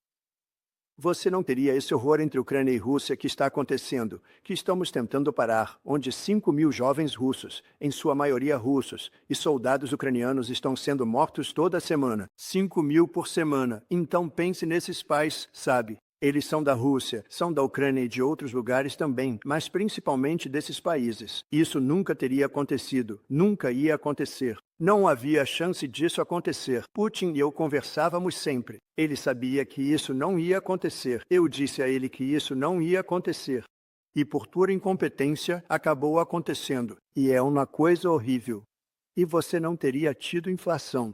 Você não teria esse horror entre Ucrânia e Rússia que está acontecendo, que estamos tentando parar, onde 5.000 jovens russos, em sua maioria russos, e soldados ucranianos estão sendo mortos toda semana. 5.000 por semana. Então pense nesses pais, sabe? Eles são da Rússia, são da Ucrânia e de outros lugares também, mas principalmente desses países. Isso nunca teria acontecido, nunca ia acontecer. Não havia chance disso acontecer. Putin e eu conversávamos sempre. Ele sabia que isso não ia acontecer. Eu disse a ele que isso não ia acontecer. E por pura incompetência, acabou acontecendo. E é uma coisa horrível. E você não teria tido inflação.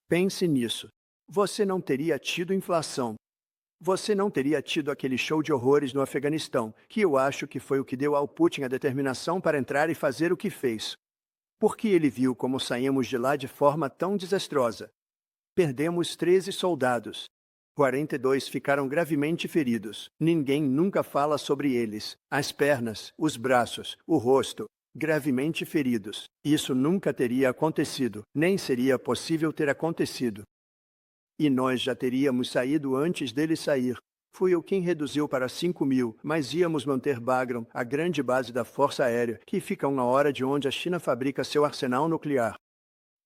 Pense nisso. Você não teria tido inflação. Você não teria tido aquele show de horrores no Afeganistão, que eu acho que foi o que deu ao Putin a determinação para entrar e fazer o que fez. Porque ele viu como saímos de lá de forma tão desastrosa. Perdemos 13 soldados. 42 ficaram gravemente feridos. Ninguém nunca fala sobre eles. As pernas, os braços, o rosto, gravemente feridos. Isso nunca teria acontecido, nem seria possível ter acontecido. E nós já teríamos saído antes dele sair. Fui eu quem reduziu para 5.000, mas íamos manter Bagram, a grande base da Força Aérea, que fica a 1 hora de onde a China fabrica seu arsenal nuclear.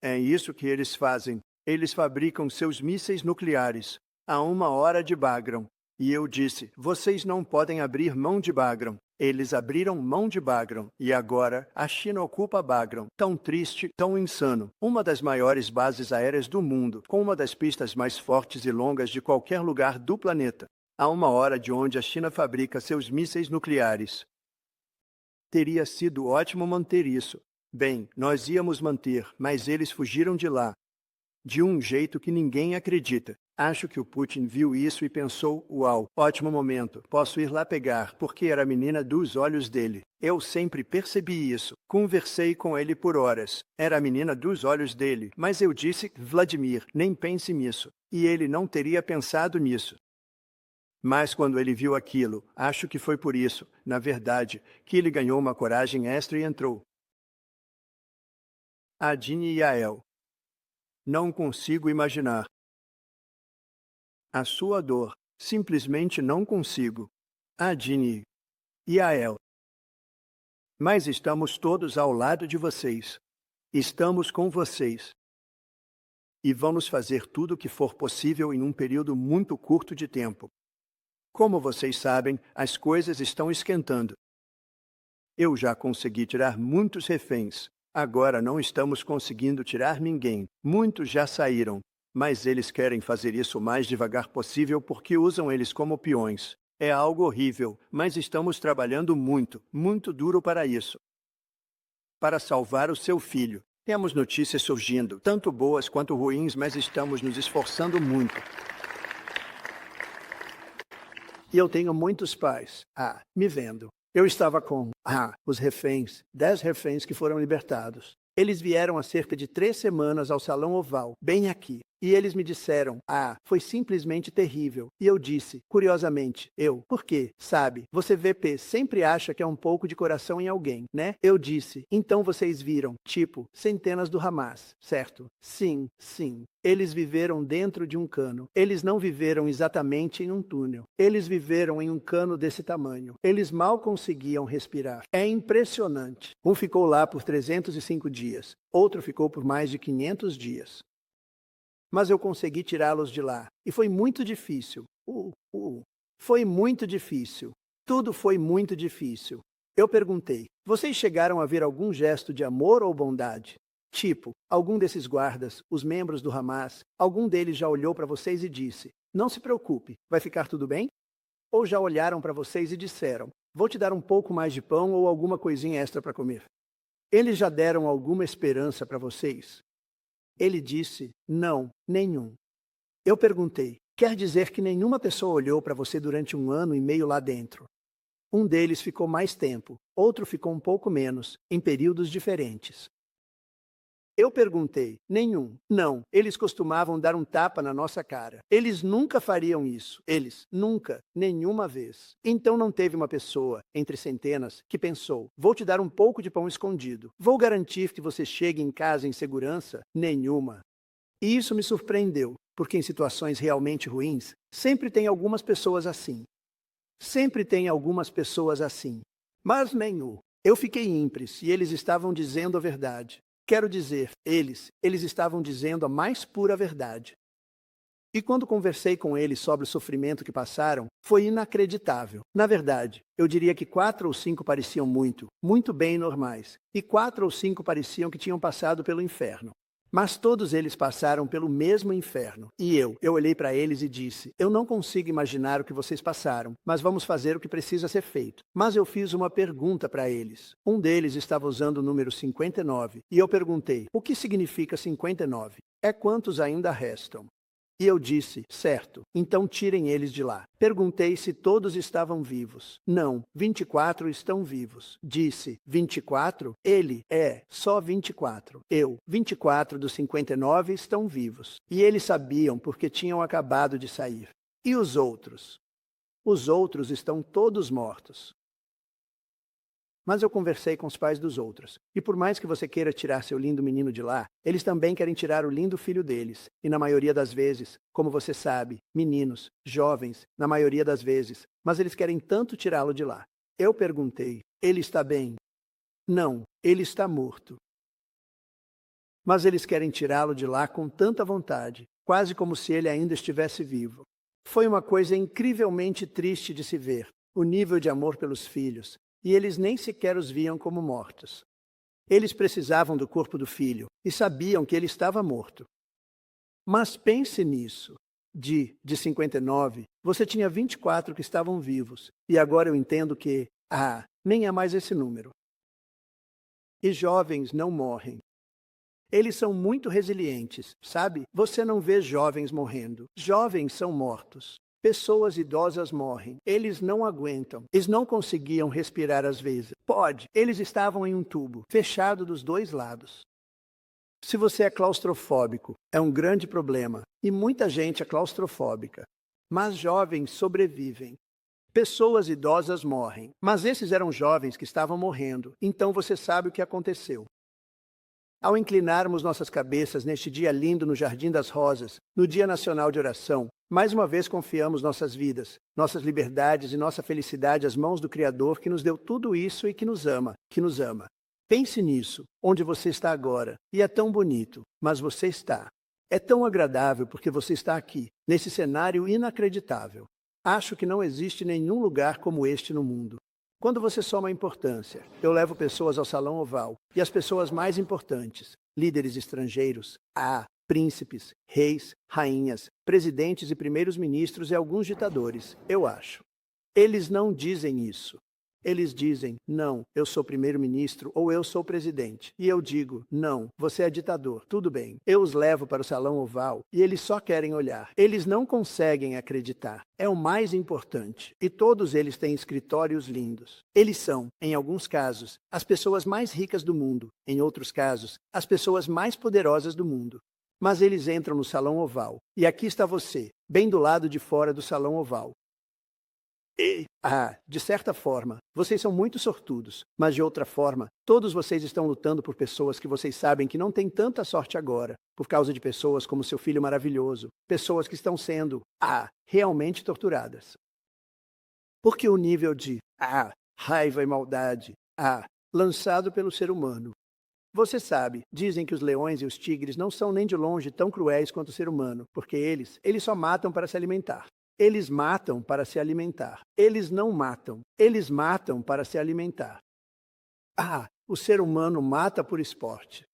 É isso que eles fazem. Eles fabricam seus mísseis nucleares, a 1 hora de Bagram. E eu disse, vocês não podem abrir mão de Bagram. Eles abriram mão de Bagram, e agora a China ocupa Bagram. Tão triste, tão insano. Uma das maiores bases aéreas do mundo, com uma das pistas mais fortes e longas de qualquer lugar do planeta. A 1 hora de onde a China fabrica seus mísseis nucleares. Teria sido ótimo manter isso. Bem, nós íamos manter, mas eles fugiram de lá. De um jeito que ninguém acredita. Acho que o Putin viu isso e pensou, uau, ótimo momento, posso ir lá pegar, porque era a menina dos olhos dele. Eu sempre percebi isso. Conversei com ele por horas. Era a menina dos olhos dele, mas eu disse, Vladimir, nem pense nisso. E ele não teria pensado nisso. Mas quando ele viu aquilo, acho que foi por isso, na verdade, que ele ganhou uma coragem extra e entrou. Adine e Yael. Não consigo imaginar. A sua dor. Simplesmente não consigo. Adine. Yael. Mas estamos todos ao lado de vocês. Estamos com vocês. E vamos fazer tudo o que for possível em um período muito curto de tempo. Como vocês sabem, as coisas estão esquentando. Eu já consegui tirar muitos reféns. Agora não estamos conseguindo tirar ninguém. Muitos já saíram. Mas eles querem fazer isso o mais devagar possível porque usam eles como peões. É algo horrível, mas estamos trabalhando muito, muito duro para isso. Para salvar o seu filho. Temos notícias surgindo, tanto boas quanto ruins, mas estamos nos esforçando muito. E eu tenho muitos pais, me vendo. Eu estava com, os reféns, 10 reféns que foram libertados. Eles vieram há cerca de 3 semanas ao Salão Oval, bem aqui. E eles me disseram, foi simplesmente terrível. E eu disse, curiosamente, por quê? Sabe, você VP sempre acha que é um pouco de coração em alguém, né? Eu disse, então vocês viram, centenas do Hamas, certo? Sim, sim. Eles viveram dentro de um cano. Eles não viveram exatamente em um túnel. Eles viveram em um cano desse tamanho. Eles mal conseguiam respirar. É impressionante. Um ficou lá por 305 dias. Outro ficou por mais de 500 dias. Mas eu consegui tirá-los de lá. E foi muito difícil. Foi muito difícil. Tudo foi muito difícil. Eu perguntei, vocês chegaram a ver algum gesto de amor ou bondade? Algum desses guardas, os membros do Hamas, algum deles já olhou para vocês e disse, não se preocupe, vai ficar tudo bem? Ou já olharam para vocês e disseram, vou te dar um pouco mais de pão ou alguma coisinha extra para comer? Eles já deram alguma esperança para vocês? Ele disse, não, nenhum. Eu perguntei, quer dizer que nenhuma pessoa olhou para você durante 1 ano e meio lá dentro? Um deles ficou mais tempo, outro ficou um pouco menos, em períodos diferentes. Eu perguntei, nenhum. Não, eles costumavam dar um tapa na nossa cara. Eles nunca fariam isso. Eles, nunca, nenhuma vez. Então não teve uma pessoa, entre centenas, que pensou, vou te dar um pouco de pão escondido. Vou garantir que você chegue em casa em segurança? Nenhuma. E isso me surpreendeu, porque em situações realmente ruins, sempre tem algumas pessoas assim. Sempre tem algumas pessoas assim. Mas nenhum. Eu fiquei ímpres e eles estavam dizendo a verdade. Quero dizer, eles estavam dizendo a mais pura verdade. E quando conversei com eles sobre o sofrimento que passaram, foi inacreditável. Na verdade, eu diria que 4 ou 5 pareciam muito bem normais. E 4 ou 5 pareciam que tinham passado pelo inferno. Mas todos eles passaram pelo mesmo inferno. E eu olhei para eles e disse, eu não consigo imaginar o que vocês passaram, mas vamos fazer o que precisa ser feito. Mas eu fiz uma pergunta para eles. Um deles estava usando o número 59, e eu perguntei, o que significa 59? É quantos ainda restam? E eu disse, certo, então tirem eles de lá. Perguntei se todos estavam vivos. Não, 24 estão vivos. Disse, 24? Ele, só 24. 24 dos 59 estão vivos. E eles sabiam porque tinham acabado de sair. E os outros? Os outros estão todos mortos. mas eu conversei com os pais dos outros. E por mais que você queira tirar seu lindo menino de lá, eles também querem tirar o lindo filho deles. E na maioria das vezes, como você sabe, meninos, jovens, na maioria das vezes, mas eles querem tanto tirá-lo de lá. Eu perguntei, ele está bem? Não, ele está morto. Mas eles querem tirá-lo de lá com tanta vontade, quase como se ele ainda estivesse vivo. Foi uma coisa incrivelmente triste de se ver, o nível de amor pelos filhos, e eles nem sequer os viam como mortos. Eles precisavam do corpo do filho e sabiam que ele estava morto. Mas pense nisso. De 59, você tinha 24 que estavam vivos, e agora eu entendo que, nem é mais esse número. E jovens não morrem. Eles são muito resilientes, sabe? Você não vê jovens morrendo. Jovens são mortos. Pessoas idosas morrem. Eles não aguentam. Eles não conseguiam respirar às vezes. Eles estavam em um tubo, fechado dos dois lados. Se você é claustrofóbico, é um grande problema. E muita gente é claustrofóbica. Mas jovens sobrevivem. Pessoas idosas morrem. Mas esses eram jovens que estavam morrendo. Então você sabe o que aconteceu. Ao inclinarmos nossas cabeças neste dia lindo no Jardim das Rosas, no Dia Nacional de Oração, mais uma vez confiamos nossas vidas, nossas liberdades e nossa felicidade às mãos do Criador que nos deu tudo isso e que nos ama, Pense nisso, onde você está agora. E é tão bonito, mas você está. É tão agradável porque você está aqui, nesse cenário inacreditável. Acho que não existe nenhum lugar como este no mundo. Quando você soma a importância, eu levo pessoas ao Salão Oval, e as pessoas mais importantes, líderes estrangeiros, príncipes, reis, rainhas, presidentes e primeiros ministros e alguns ditadores, eu acho. Eles não dizem isso. Eles dizem, não, eu sou primeiro-ministro ou eu sou presidente. E eu digo, não, você é ditador, tudo bem. Eu os levo para o Salão Oval e eles só querem olhar. Eles não conseguem acreditar. É o mais importante. E todos eles têm escritórios lindos. Eles são, em alguns casos, as pessoas mais ricas do mundo. Em outros casos, as pessoas mais poderosas do mundo. Mas eles entram no Salão Oval. E aqui está você, bem do lado de fora do Salão Oval. De certa forma, vocês são muito sortudos, mas de outra forma, todos vocês estão lutando por pessoas que vocês sabem que não têm tanta sorte agora, por causa de pessoas como seu filho maravilhoso, pessoas que estão sendo, realmente torturadas. Porque o nível de, raiva e maldade, lançado pelo ser humano. Você sabe, dizem que os leões e os tigres não são nem de longe tão cruéis quanto o ser humano, porque eles só matam para se alimentar. Eles matam para se alimentar. Eles não matam. Eles matam para se alimentar. O ser humano mata por esporte.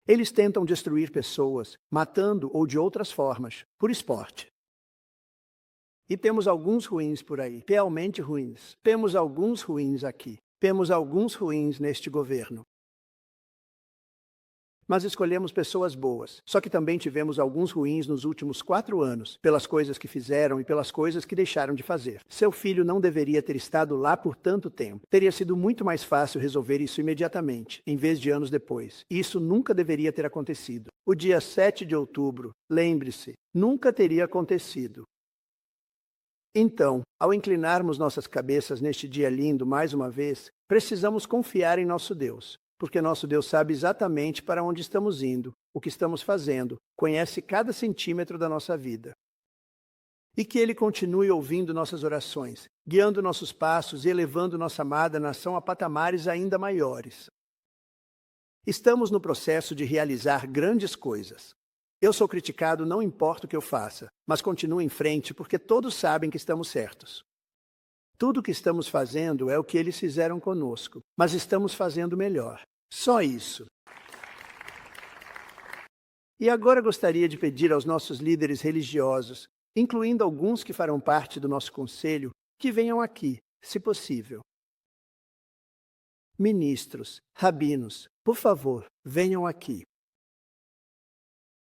Eles tentam destruir pessoas, matando ou de outras formas, por esporte. E temos alguns ruins por aí, realmente ruins. Temos alguns ruins aqui. Temos alguns ruins neste governo. Mas escolhemos pessoas boas. Só que também tivemos alguns ruins nos últimos 4 anos, pelas coisas que fizeram e pelas coisas que deixaram de fazer. Seu filho não deveria ter estado lá por tanto tempo. Teria sido muito mais fácil resolver isso imediatamente, em vez de anos depois. E isso nunca deveria ter acontecido. O dia 7 de outubro, lembre-se, nunca teria acontecido. Então, ao inclinarmos nossas cabeças neste dia lindo mais uma vez, precisamos confiar em nosso Deus. Porque nosso Deus sabe exatamente para onde estamos indo, o que estamos fazendo, conhece cada centímetro da nossa vida. E que Ele continue ouvindo nossas orações, guiando nossos passos e elevando nossa amada nação a patamares ainda maiores. Estamos no processo de realizar grandes coisas. Eu sou criticado não importa o que eu faça, mas continuo em frente porque todos sabem que estamos certos. Tudo o que estamos fazendo é o que eles fizeram conosco, mas estamos fazendo melhor. Só isso. E agora gostaria de pedir aos nossos líderes religiosos, incluindo alguns que farão parte do nosso conselho, que venham aqui, se possível. Ministros, rabinos, por favor, venham aqui.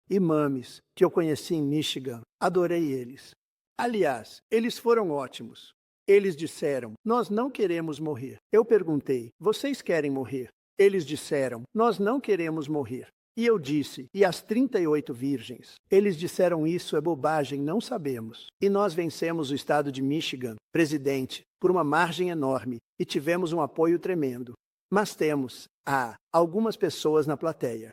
Imames, que eu conheci em Michigan, adorei eles. Aliás, eles foram ótimos. Eles disseram, nós não queremos morrer. Eu perguntei, vocês querem morrer? Eles disseram, nós não queremos morrer. E eu disse, e as 38 virgens? Eles disseram isso é bobagem, não sabemos. E nós vencemos o estado de Michigan, presidente, por uma margem enorme, e tivemos um apoio tremendo. Mas temos, algumas pessoas na plateia.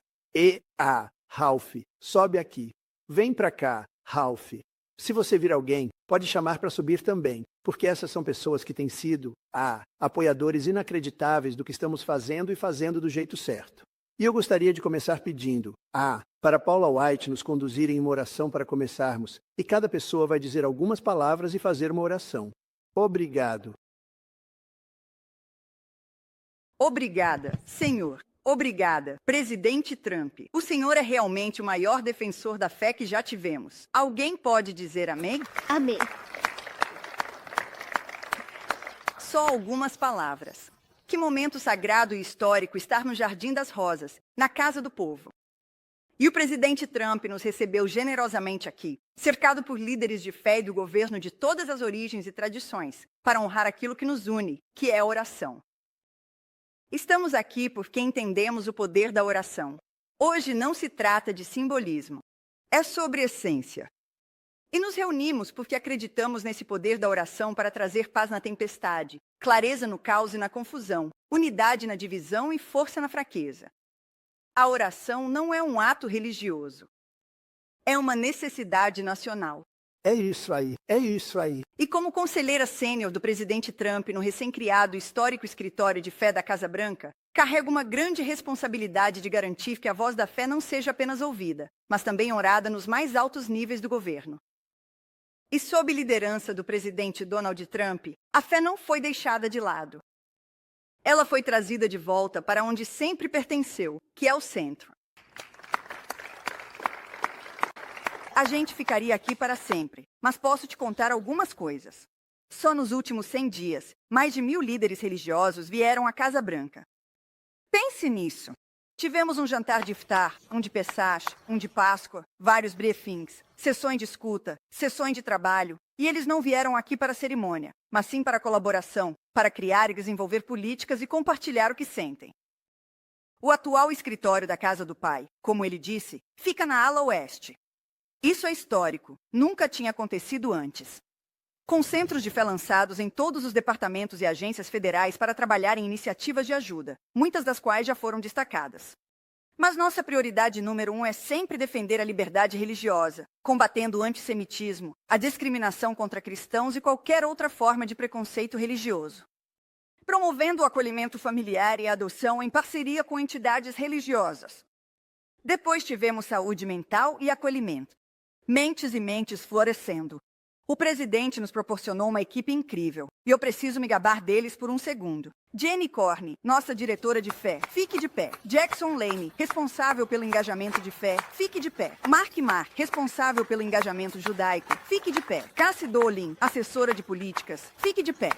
Ralph, sobe aqui. Vem pra cá, Ralph. Se você vir alguém, pode chamar para subir também, porque essas são pessoas que têm sido, apoiadores inacreditáveis do que estamos fazendo e fazendo do jeito certo. E eu gostaria de começar pedindo, para Paula White nos conduzir em uma oração para começarmos, e cada pessoa vai dizer algumas palavras e fazer uma oração. Obrigado. Obrigada, Senhor. Obrigada, presidente Trump. O senhor é realmente o maior defensor da fé que já tivemos. Alguém pode dizer amém? Amém. Só algumas palavras. Que momento sagrado e histórico estar no Jardim das Rosas, na casa do povo. E o presidente Trump nos recebeu generosamente aqui, cercado por líderes de fé e do governo de todas as origens e tradições, para honrar aquilo que nos une, que é a oração. Estamos aqui porque entendemos o poder da oração. Hoje não se trata de simbolismo, é sobre essência. E nos reunimos porque acreditamos nesse poder da oração para trazer paz na tempestade, clareza no caos e na confusão, unidade na divisão e força na fraqueza. A oração não é um ato religioso. É uma necessidade nacional. É isso aí, é isso aí. E como conselheira sênior do presidente Trump no recém-criado histórico escritório de fé da Casa Branca, carrego uma grande responsabilidade de garantir que a voz da fé não seja apenas ouvida, mas também orada nos mais altos níveis do governo. E sob liderança do presidente Donald Trump, a fé não foi deixada de lado. Ela foi trazida de volta para onde sempre pertenceu, que é o centro. A gente ficaria aqui para sempre, mas posso te contar algumas coisas. Só nos últimos 100 dias, mais de 1.000 líderes religiosos vieram à Casa Branca. Pense nisso. Tivemos um jantar de iftar, um de Pesach, um de Páscoa, vários briefings, sessões de escuta, sessões de trabalho, e eles não vieram aqui para a cerimônia, mas sim para a colaboração, para criar e desenvolver políticas e compartilhar o que sentem. O atual escritório da Casa do Pai, como ele disse, fica na ala oeste. Isso é histórico, nunca tinha acontecido antes. Com centros de fé lançados em todos os departamentos e agências federais para trabalhar em iniciativas de ajuda, muitas das quais já foram destacadas. Mas nossa prioridade número 1 é sempre defender a liberdade religiosa, combatendo o antissemitismo, a discriminação contra cristãos e qualquer outra forma de preconceito religioso. Promovendo o acolhimento familiar e a adoção em parceria com entidades religiosas. Depois tivemos saúde mental e acolhimento. Mentes e mentes florescendo. O presidente nos proporcionou uma equipe incrível, e eu preciso me gabar deles por um segundo. Jenny Corney, nossa diretora de fé, fique de pé. Jackson Lane, responsável pelo engajamento de fé, fique de pé. Mark Marr, responsável pelo engajamento judaico, fique de pé. Cassie Dolin, assessora de políticas, fique de pé.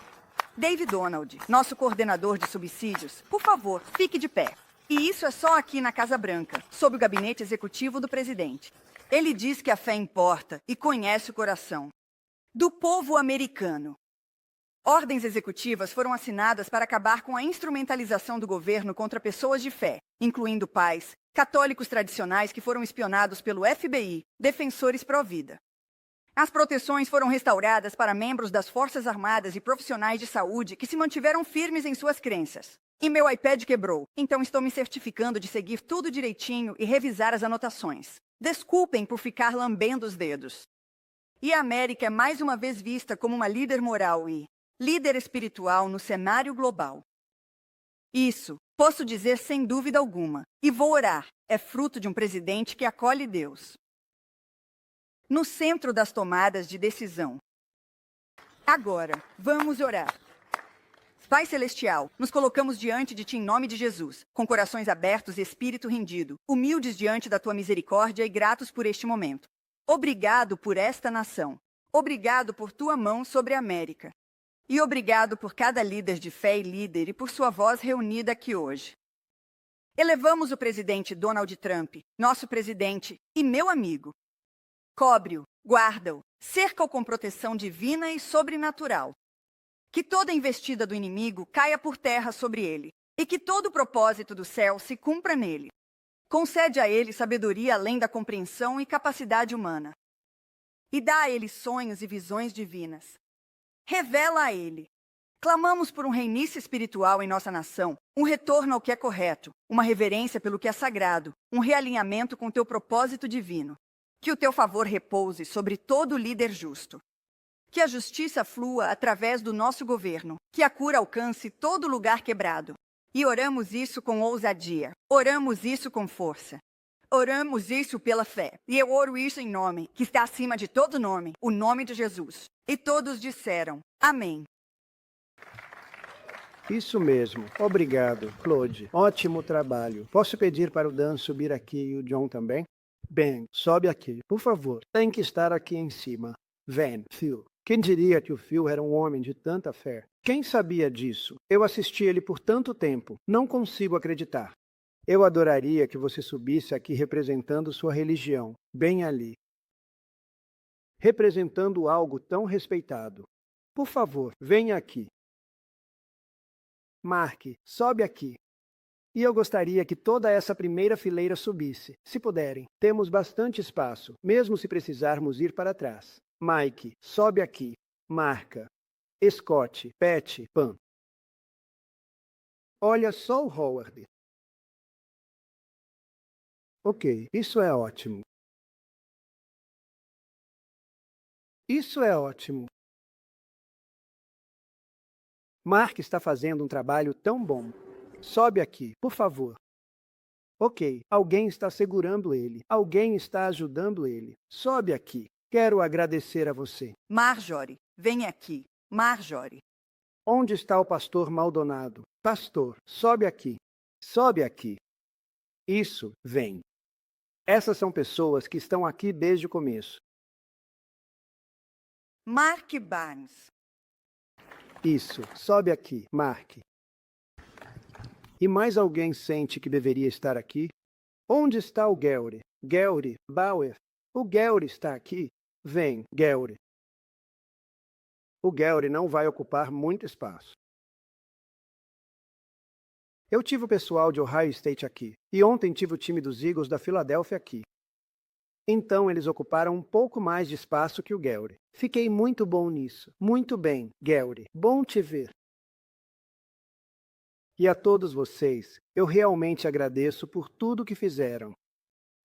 Dave Donald, nosso coordenador de subsídios, por favor, fique de pé. E isso é só aqui na Casa Branca, sob o gabinete executivo do presidente. Ele diz que a fé importa e conhece o coração do povo americano. Ordens executivas foram assinadas para acabar com a instrumentalização do governo contra pessoas de fé, incluindo pais, católicos tradicionais que foram espionados pelo FBI, defensores pró-vida. As proteções foram restauradas para membros das Forças Armadas e profissionais de saúde que se mantiveram firmes em suas crenças. E meu iPad quebrou, então estou me certificando de seguir tudo direitinho e revisar as anotações. Desculpem por ficar lambendo os dedos. E a América é mais uma vez vista como uma líder moral e líder espiritual no cenário global. Isso, posso dizer sem dúvida alguma, e vou orar, é fruto de um presidente que acolhe Deus. No centro das tomadas de decisão. Agora, vamos orar. Pai Celestial, nos colocamos diante de Ti em nome de Jesus, com corações abertos e espírito rendido, humildes diante da Tua misericórdia e gratos por este momento. Obrigado por esta nação. Obrigado por Tua mão sobre a América. E obrigado por cada líder de fé e líder e por sua voz reunida aqui hoje. Elevamos o presidente Donald Trump, nosso presidente e meu amigo. Cobre-o, guarda-o, cerca-o com proteção divina e sobrenatural. Que toda investida do inimigo caia por terra sobre ele, e que todo o propósito do céu se cumpra nele. Concede a ele sabedoria além da compreensão e capacidade humana. E dá a ele sonhos e visões divinas. Revela a ele. Clamamos por um reinício espiritual em nossa nação, um retorno ao que é correto, uma reverência pelo que é sagrado, um realinhamento com teu propósito divino. Que o teu favor repouse sobre todo líder justo. Que a justiça flua através do nosso governo, que a cura alcance todo lugar quebrado. E oramos isso com ousadia, oramos isso com força. Oramos isso pela fé, e eu oro isso em nome, que está acima de todo nome, o nome de Jesus. E todos disseram, amém. Isso mesmo. Obrigado, Claude. Ótimo trabalho. Posso pedir para o Dan subir aqui e o John também? Ben, sobe aqui, por favor. Tem que estar aqui em cima. Van, Phil. Quem diria que o Phil era um homem de tanta fé? Quem sabia disso? Eu assisti ele por tanto tempo. Não consigo acreditar. Eu adoraria que você subisse aqui representando sua religião, bem ali. Representando algo tão respeitado. Por favor, venha aqui. Mark, sobe aqui. E eu gostaria que toda essa primeira fileira subisse, se puderem. Temos bastante espaço, mesmo se precisarmos ir para trás. Mike, sobe aqui. Marca. Scott, Pat, Pan. Olha só o Howard. Ok, isso é ótimo. Isso é ótimo. Mark está fazendo um trabalho tão bom. Sobe aqui, por favor. Ok, alguém está segurando ele. Alguém está ajudando ele. Sobe aqui. Quero agradecer a você. Marjorie, vem aqui. Marjorie. Onde está o pastor Maldonado? Pastor, sobe aqui. Sobe aqui. Isso, vem. Essas são pessoas que estão aqui desde o começo. Mark Barnes. Isso, sobe aqui, Mark. E mais alguém sente que deveria estar aqui? Onde está o Gary? Gary, Bauer. O Gary está aqui? Vem, Gary. O Gary não vai ocupar muito espaço. Eu tive o pessoal de Ohio State aqui, e ontem tive o time dos Eagles da Filadélfia aqui. Então eles ocuparam um pouco mais de espaço que o Gary. Fiquei muito bom nisso. Muito bem, Gary. Bom te ver. E a todos vocês, eu realmente agradeço por tudo que fizeram.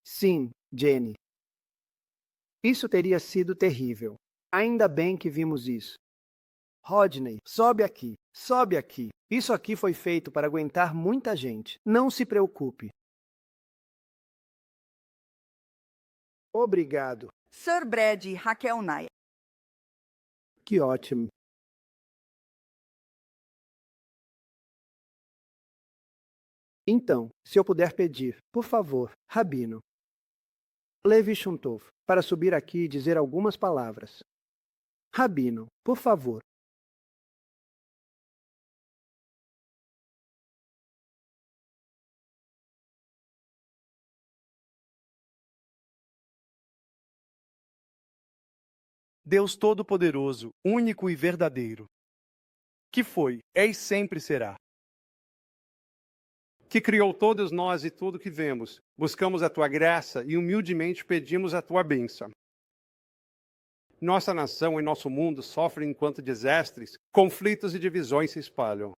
Sim, Jenny. Isso teria sido terrível. Ainda bem que vimos isso. Rodney, sobe aqui. Sobe aqui. Isso aqui foi feito para aguentar muita gente. Não se preocupe. Obrigado. Sir Brad e Raquel Naya. Que ótimo. Então, se eu puder pedir, por favor, Rabino, Levi Shuntov, para subir aqui e dizer algumas palavras. Rabino, por favor. Deus Todo-Poderoso, único e verdadeiro, que foi, é e sempre será, que criou todos nós e tudo que vemos, buscamos a tua graça e humildemente pedimos a tua bênção. Nossa nação e nosso mundo sofrem enquanto desastres, conflitos e divisões se espalham.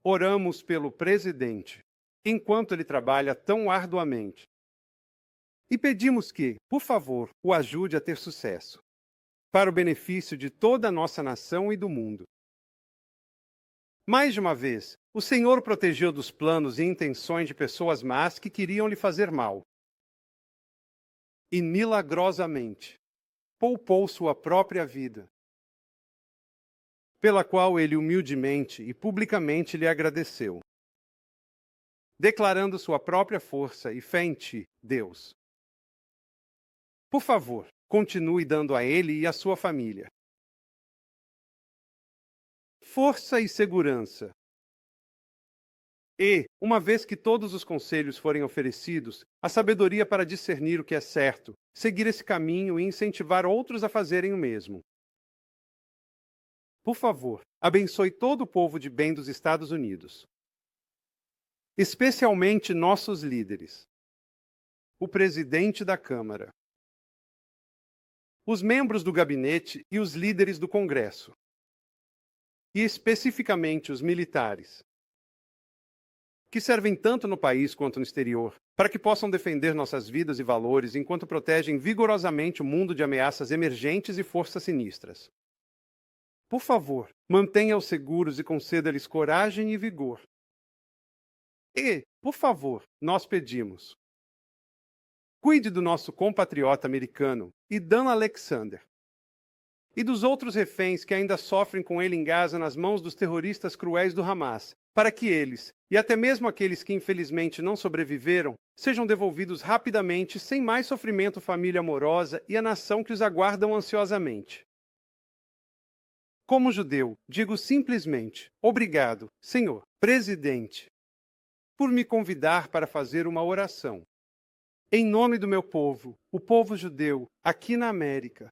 Oramos pelo presidente, enquanto ele trabalha tão arduamente. E pedimos que, por favor, o ajude a ter sucesso, para o benefício de toda a nossa nação e do mundo. Mais de uma vez, o Senhor protegeu dos planos e intenções de pessoas más que queriam lhe fazer mal. E milagrosamente, poupou sua própria vida, pela qual ele humildemente e publicamente lhe agradeceu, declarando sua própria força e fé em ti, Deus. Por favor, continue dando a ele e à sua família força e segurança. E, uma vez que todos os conselhos forem oferecidos, a sabedoria para discernir o que é certo, seguir esse caminho e incentivar outros a fazerem o mesmo. Por favor, abençoe todo o povo de bem dos Estados Unidos. especialmente nossos líderes, o presidente da Câmara, os membros do gabinete e os líderes do Congresso, e especificamente os militares, que servem tanto no país quanto no exterior, para que possam defender nossas vidas e valores enquanto protegem vigorosamente o mundo de ameaças emergentes e forças sinistras. Por favor, mantenha-os seguros e conceda-lhes coragem e vigor. E, por favor, nós pedimos: cuide do nosso compatriota americano, Idan Alexander, e dos outros reféns que ainda sofrem com ele em Gaza nas mãos dos terroristas cruéis do Hamas, para que eles, e até mesmo aqueles que infelizmente não sobreviveram, sejam devolvidos rapidamente sem mais sofrimento à família amorosa e à nação que os aguardam ansiosamente. Como judeu, digo simplesmente: obrigado, Senhor Presidente, por me convidar para fazer uma oração. Em nome do meu povo, o povo judeu, aqui na América.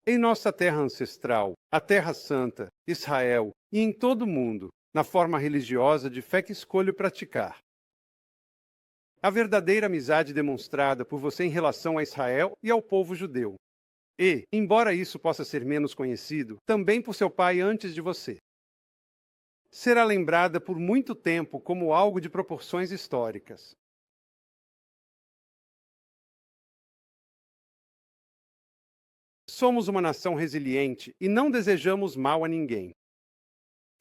Em nossa terra ancestral, a Terra Santa, Israel, e em todo o mundo, na forma religiosa de fé que escolho praticar. A verdadeira amizade demonstrada por você em relação a Israel e ao povo judeu. E, embora isso possa ser menos conhecido, também por seu pai antes de você. Será lembrada por muito tempo como algo de proporções históricas. Somos uma nação resiliente e não desejamos mal a ninguém.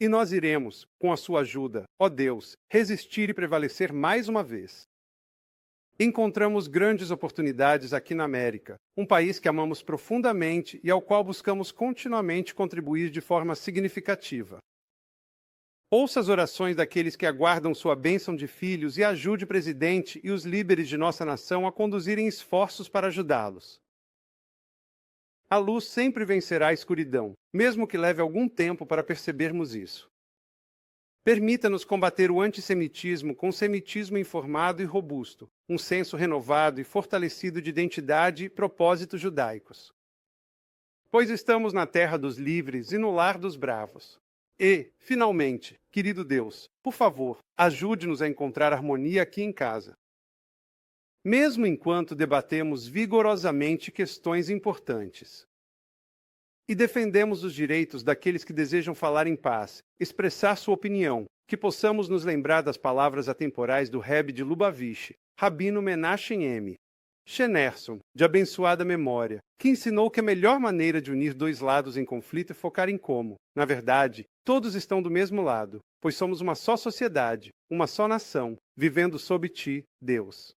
E nós iremos, com a sua ajuda, ó Deus, resistir e prevalecer mais uma vez. Encontramos grandes oportunidades aqui na América, um país que amamos profundamente e ao qual buscamos continuamente contribuir de forma significativa. Ouça as orações daqueles que aguardam sua bênção de filhos e ajude o presidente e os líderes de nossa nação a conduzirem esforços para ajudá-los. A luz sempre vencerá a escuridão, mesmo que leve algum tempo para percebermos isso. Permita-nos combater o antissemitismo com semitismo informado e robusto, um senso renovado e fortalecido de identidade e propósitos judaicos. Pois estamos na terra dos livres e no lar dos bravos. E, finalmente, querido Deus, por favor, ajude-nos a encontrar harmonia aqui em casa. Mesmo enquanto debatemos vigorosamente questões importantes. E defendemos os direitos daqueles que desejam falar em paz, expressar sua opinião, que possamos nos lembrar das palavras atemporais do Rebbe de Lubavitch, Rabino Menachem M. Schneerson, de abençoada memória, que ensinou que a melhor maneira de unir dois lados em conflito é focar em como, na verdade, todos estão do mesmo lado, pois somos uma só sociedade, uma só nação, vivendo sob ti, Deus.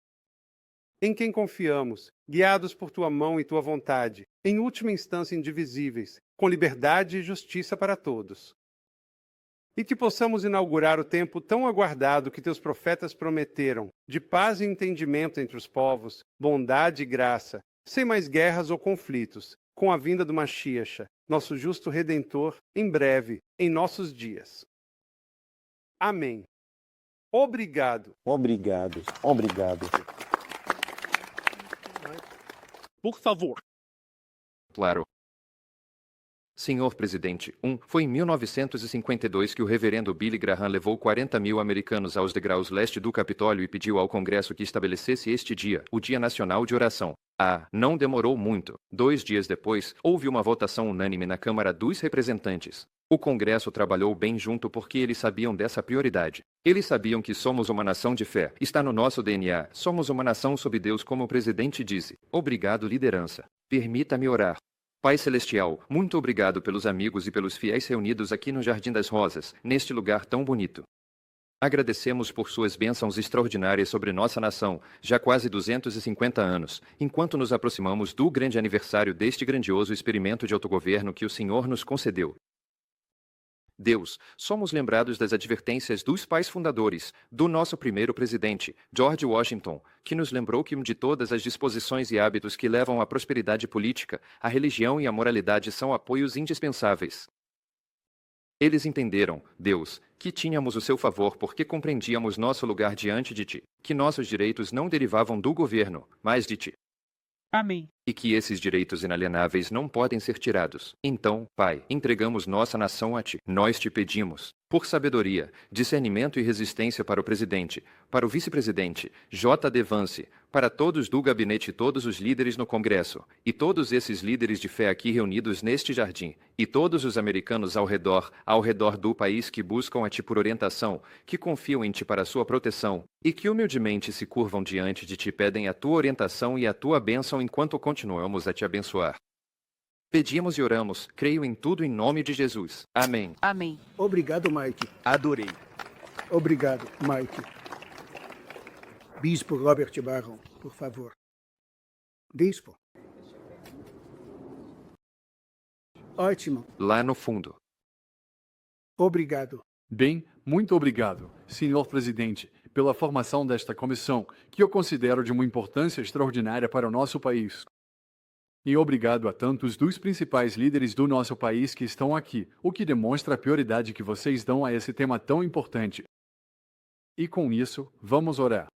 Em quem confiamos, guiados por tua mão e tua vontade, em última instância indivisíveis, com liberdade e justiça para todos. E que possamos inaugurar o tempo tão aguardado que teus profetas prometeram, de paz e entendimento entre os povos, bondade e graça, sem mais guerras ou conflitos, com a vinda do Mashiach, nosso justo Redentor, em breve, em nossos dias. Amém. Obrigado. Obrigado. Obrigado. Por favor. Claro. Senhor Presidente, foi em 1952 que o reverendo Billy Graham levou 40.000 americanos aos degraus leste do Capitólio e pediu ao Congresso que estabelecesse este dia, o Dia Nacional de Oração. Não demorou muito. 2 dias depois, houve uma votação unânime na Câmara dos Representantes. O Congresso trabalhou bem junto porque eles sabiam dessa prioridade. Eles sabiam que somos uma nação de fé. Está no nosso DNA. Somos uma nação sob Deus, como o presidente disse. Obrigado, liderança. Permita-me orar. Pai Celestial, muito obrigado pelos amigos e pelos fiéis reunidos aqui no Jardim das Rosas, neste lugar tão bonito. Agradecemos por suas bênçãos extraordinárias sobre nossa nação, já quase 250 anos, enquanto nos aproximamos do grande aniversário deste grandioso experimento de autogoverno que o Senhor nos concedeu. Deus, somos lembrados das advertências dos pais fundadores, do nosso primeiro presidente, George Washington, que nos lembrou que de todas as disposições e hábitos que levam à prosperidade política, a religião e a moralidade são apoios indispensáveis. Eles entenderam, Deus, que tínhamos o seu favor porque compreendíamos nosso lugar diante de ti, que nossos direitos não derivavam do governo, mas de ti. Amém. E que esses direitos inalienáveis não podem ser tirados. Então, Pai, entregamos nossa nação a ti. Nós te pedimos. por sabedoria, discernimento e resistência para o presidente, para o vice-presidente, J.D. Vance, para todos do gabinete e todos os líderes no Congresso, e todos esses líderes de fé aqui reunidos neste jardim, e todos os americanos ao redor do país que buscam a ti por orientação, que confiam em ti para a sua proteção, e que humildemente se curvam diante de ti, pedem a tua orientação e a tua bênção enquanto continuamos a te abençoar. Pedimos e oramos, creio em tudo em nome de Jesus. Amém. Amém. Obrigado, Mike. Adorei. Obrigado, Mike. Bispo Robert Barron, por favor. Bispo. Ótimo. Lá no fundo. Obrigado. Bem, muito obrigado, senhor presidente, pela formação desta comissão, que eu considero de uma importância extraordinária para o nosso país. E obrigado a tantos dos principais líderes do nosso país que estão aqui, o que demonstra a prioridade que vocês dão a esse tema tão importante. E com isso, vamos orar.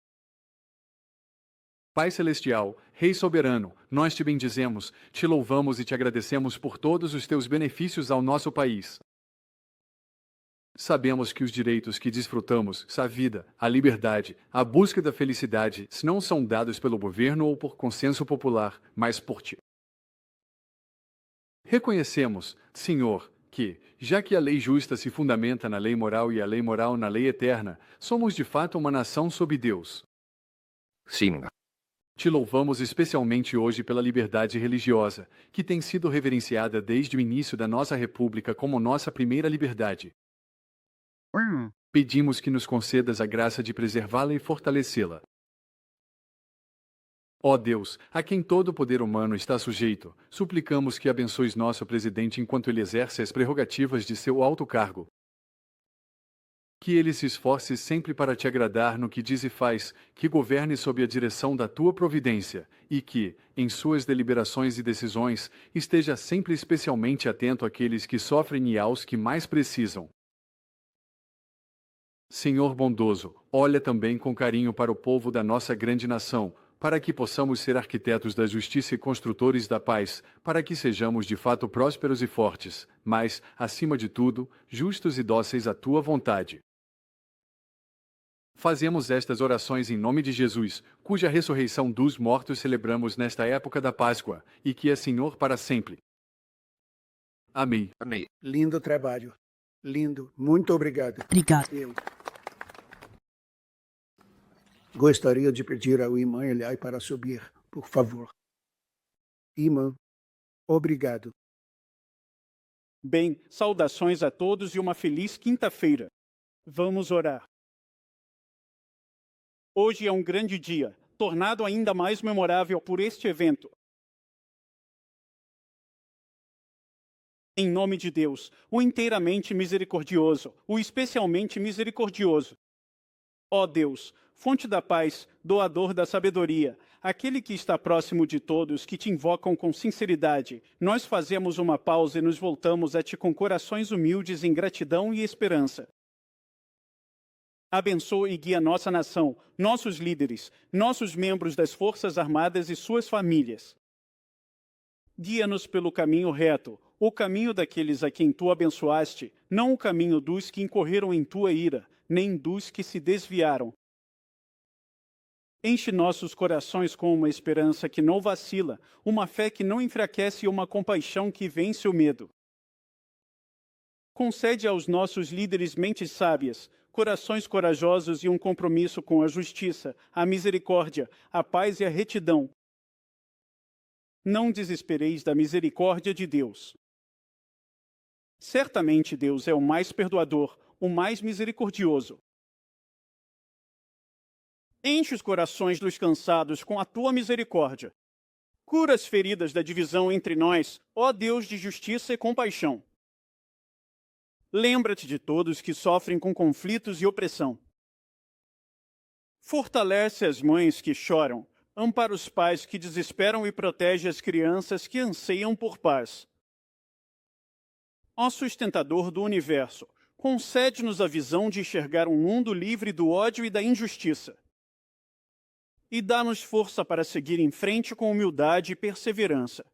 Pai Celestial, Rei Soberano, nós te bendizemos, te louvamos e te agradecemos por todos os teus benefícios ao nosso país. Sabemos que os direitos que desfrutamos, a vida, a liberdade, a busca da felicidade, não são dados pelo governo ou por consenso popular, mas por ti. Reconhecemos, Senhor, que, já que a lei justa se fundamenta na lei moral e a lei moral na lei eterna, somos de fato uma nação sob Deus. Sim. Te louvamos especialmente hoje pela liberdade religiosa, que tem sido reverenciada desde o início da nossa república como nossa primeira liberdade. Pedimos que nos concedas a graça de preservá-la e fortalecê-la. Ó Deus, a quem todo o poder humano está sujeito, suplicamos que abençoes nosso presidente enquanto ele exerce as prerrogativas de seu alto cargo. Que ele se esforce sempre para te agradar no que diz e faz, que governe sob a direção da tua providência, e que, em suas deliberações e decisões, esteja sempre especialmente atento àqueles que sofrem e aos que mais precisam. Senhor bondoso, olha também com carinho para o povo da nossa grande nação, para que possamos ser arquitetos da justiça e construtores da paz, para que sejamos de fato prósperos e fortes, mas, acima de tudo, justos e dóceis à tua vontade. Fazemos estas orações em nome de Jesus, cuja ressurreição dos mortos celebramos nesta época da Páscoa, e que é Senhor para sempre. Amém. Amém. Lindo trabalho. Lindo. Muito obrigado. Obrigado. Eu gostaria de pedir ao irmão Eliai para subir, por favor. Irmã, obrigado. Bem, saudações a todos e uma feliz quinta-feira. Vamos orar. Hoje é um grande dia, tornado ainda mais memorável por este evento. Em nome de Deus, o inteiramente misericordioso, o especialmente misericordioso. Ó Deus, fonte da paz, doador da sabedoria, aquele que está próximo de todos que te invocam com sinceridade, nós fazemos uma pausa e nos voltamos a ti com corações humildes em gratidão e esperança. Abençoe e guia nossa nação, nossos líderes, nossos membros das Forças Armadas e suas famílias. Guia-nos pelo caminho reto, o caminho daqueles a quem tu abençoaste, não o caminho dos que incorreram em tua ira, nem dos que se desviaram. Enche nossos corações com uma esperança que não vacila, uma fé que não enfraquece e uma compaixão que vence o medo. Concede aos nossos líderes mentes sábias, corações corajosos e um compromisso com a justiça, a misericórdia, a paz e a retidão. Não desespereis da misericórdia de Deus. Certamente Deus é o mais perdoador, o mais misericordioso. Enche os corações dos cansados com a tua misericórdia. Cura as feridas da divisão entre nós, ó Deus de justiça e compaixão. Lembra-te de todos que sofrem com conflitos e opressão. Fortalece as mães que choram, ampara os pais que desesperam e protege as crianças que anseiam por paz. Ó sustentador do universo, concede-nos a visão de enxergar um mundo livre do ódio e da injustiça. E dá-nos força para seguir em frente com humildade e perseverança.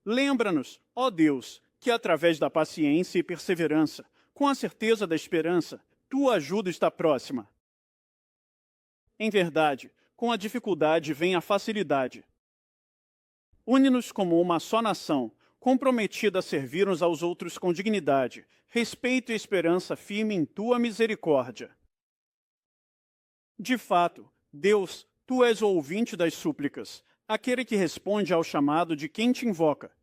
Lembra-nos, ó Deus, que através da paciência e perseverança, com a certeza da esperança, tua ajuda está próxima. Em verdade, com a dificuldade vem a facilidade. Une-nos como uma só nação, comprometida a servir uns aos outros com dignidade, respeito e esperança firme em tua misericórdia. De fato, Deus, tu és o ouvinte das súplicas, aquele que responde ao chamado de quem te invoca.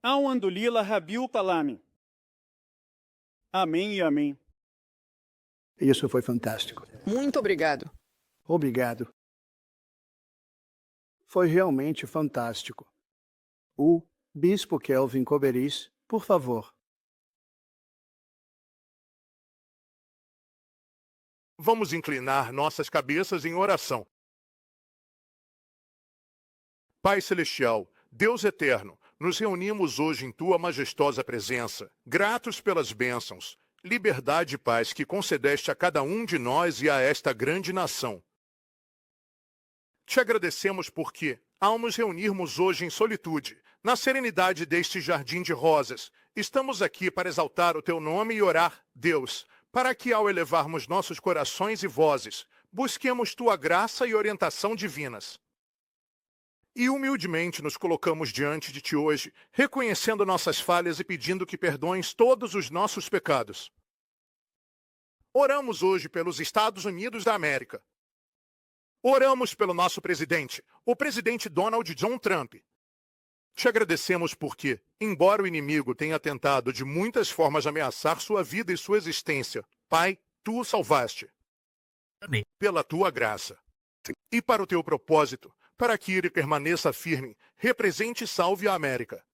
Alhamdulillah Rabbil Alamin. Amém e amém. Isso foi fantástico. Muito obrigado. Obrigado. Foi realmente fantástico. O Bispo Kelvin Coberis, por favor. Vamos inclinar nossas cabeças em oração. Pai Celestial, Deus Eterno, nos reunimos hoje em Tua majestosa presença, gratos pelas bênçãos, liberdade e paz que concedeste a cada um de nós e a esta grande nação. Te agradecemos porque, ao nos reunirmos hoje em solitude, na serenidade deste jardim de rosas, estamos aqui para exaltar o Teu nome e orar, Deus, para que ao elevarmos nossos corações e vozes, busquemos Tua graça e orientação divinas. E humildemente nos colocamos diante de Ti hoje, reconhecendo nossas falhas e pedindo que perdoes todos os nossos pecados. Oramos hoje pelos Estados Unidos da América. Oramos pelo nosso presidente, o presidente Donald John Trump. Te agradecemos porque, embora o inimigo tenha tentado de muitas formas ameaçar sua vida e sua existência, Pai, Tu o salvaste. Amém. Pela Tua graça. E para o Teu propósito, para que ele permaneça firme, represente e salve a América.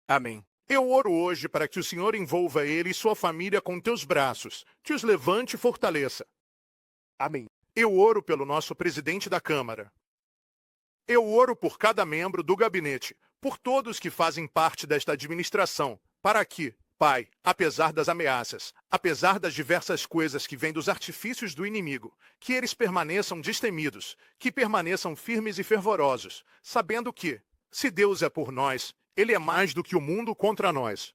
Amém. Eu oro hoje para que o Senhor envolva ele e sua família com Teus braços, te os levante e fortaleça. Amém. Eu oro pelo nosso presidente da Câmara. Eu oro por cada membro do gabinete, por todos que fazem parte desta administração, para que, Pai, apesar das ameaças, apesar das diversas coisas que vêm dos artifícios do inimigo, que eles permaneçam destemidos, que permaneçam firmes e fervorosos, sabendo que, se Deus é por nós, Ele é mais do que o mundo contra nós.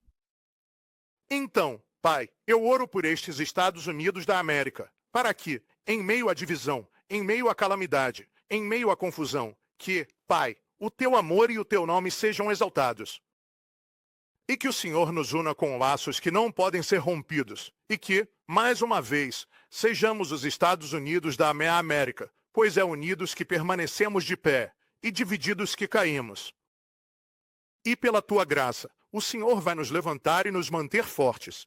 Então, Pai, eu oro por estes Estados Unidos da América, para que, em meio à divisão, em meio à calamidade, em meio à confusão, que, Pai, o Teu amor e o Teu nome sejam exaltados. E que o Senhor nos una com laços que não podem ser rompidos, e que, mais uma vez, sejamos os Estados Unidos da América, pois é unidos que permanecemos de pé, e divididos que caímos. E pela Tua graça, o Senhor vai nos levantar e nos manter fortes.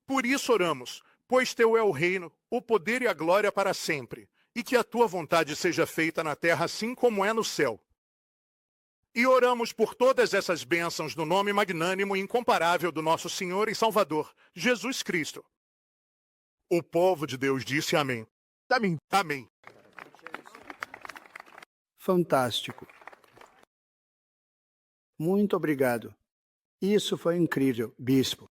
Por isso oramos, pois Teu é o reino, o poder e a glória para sempre, e que a Tua vontade seja feita na terra assim como é no céu. E oramos por todas essas bênçãos no nome magnânimo e incomparável do nosso Senhor e Salvador, Jesus Cristo. O povo de Deus disse amém. Amém. Amém. Fantástico. Muito obrigado. Isso foi incrível, Bispo.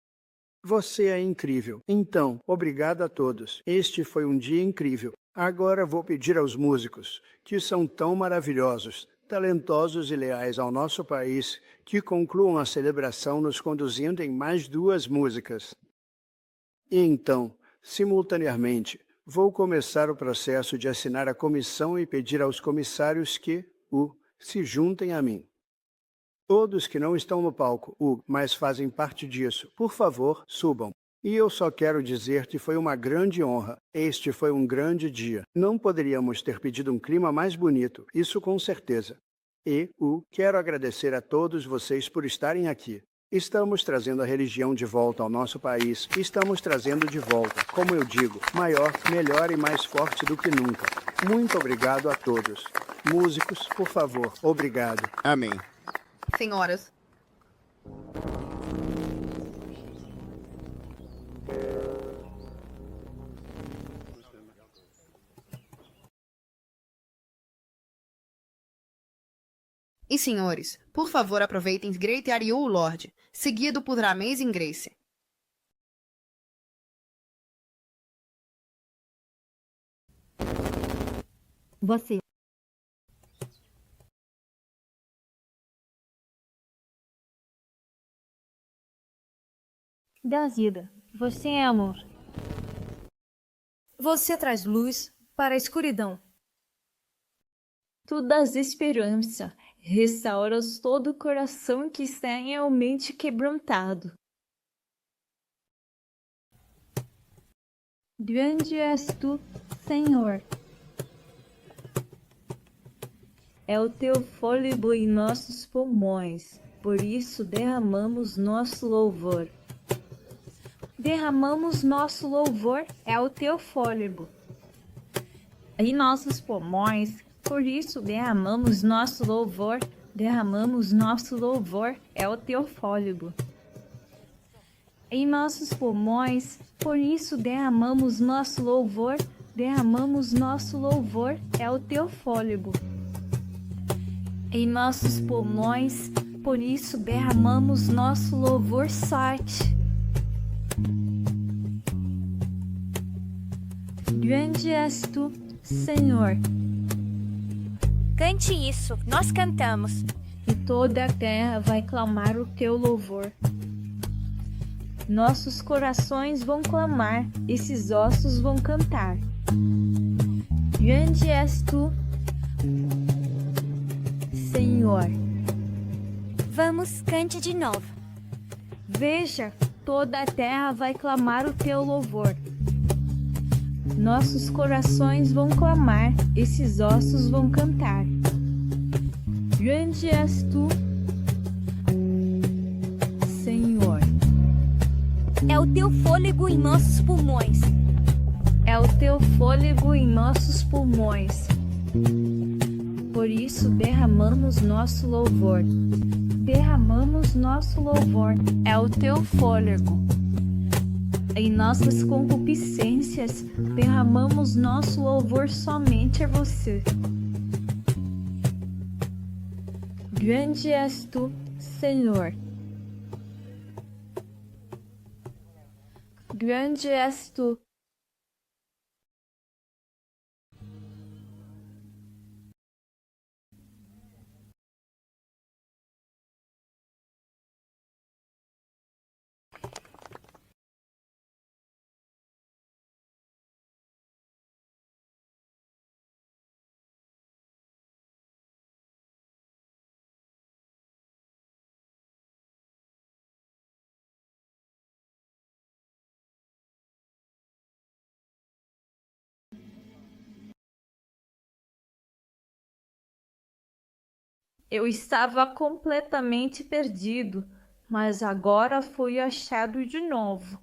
Você é incrível. Então, obrigado a todos. Este foi um dia incrível. Agora vou pedir aos músicos, que são tão maravilhosos, talentosos e leais ao nosso país, que concluam a celebração nos conduzindo em mais 2 músicas. E então, simultaneamente, vou começar o processo de assinar a comissão e pedir aos comissários que se juntem a mim. Todos que não estão no palco, mas fazem parte disso, por favor, subam. E eu só quero dizer que foi uma grande honra. Este foi um grande dia. Não poderíamos ter pedido um clima mais bonito, isso com certeza. E quero agradecer a todos vocês por estarem aqui. Estamos trazendo a religião de volta ao nosso país. Estamos trazendo de volta, como eu digo, maior, melhor e mais forte do que nunca. Muito obrigado a todos. Músicos, por favor, obrigado. Amém. Senhoras. E senhores, por favor aproveitem Great Are You, Lord, seguido por Amazing Grace. Você da vida. Você é amor. Você traz luz para a escuridão. Tu dás esperança, restauras todo o coração que está realmente quebrantado. Grande és tu, Senhor. É o teu fôlego em nossos pulmões, por isso derramamos nosso louvor. Derramamos nosso louvor, é o teu fôlego em nossos pulmões, por isso derramamos nosso louvor. Derramamos nosso louvor, é o teu fôlego em nossos pulmões, por isso derramamos nosso louvor. Derramamos nosso louvor, é o teu fôlego em nossos pulmões, por isso derramamos nosso louvor. Sate. Grande és tu, Senhor. Cante isso, nós cantamos. E toda a terra vai clamar o teu louvor. Nossos corações vão clamar, esses ossos vão cantar. Grande és tu, Senhor. Vamos, cante de novo. Veja, toda a terra vai clamar o teu louvor. Nossos corações vão clamar, esses ossos vão cantar. Grande és tu, Senhor. É o teu fôlego em nossos pulmões. É o teu fôlego em nossos pulmões. Por isso derramamos nosso louvor. Derramamos nosso louvor. É o teu fôlego em nossas concupiscências, derramamos nosso louvor somente a você. Grande és tu, Senhor. Grande és tu. Eu estava completamente perdido, mas agora fui achado de novo.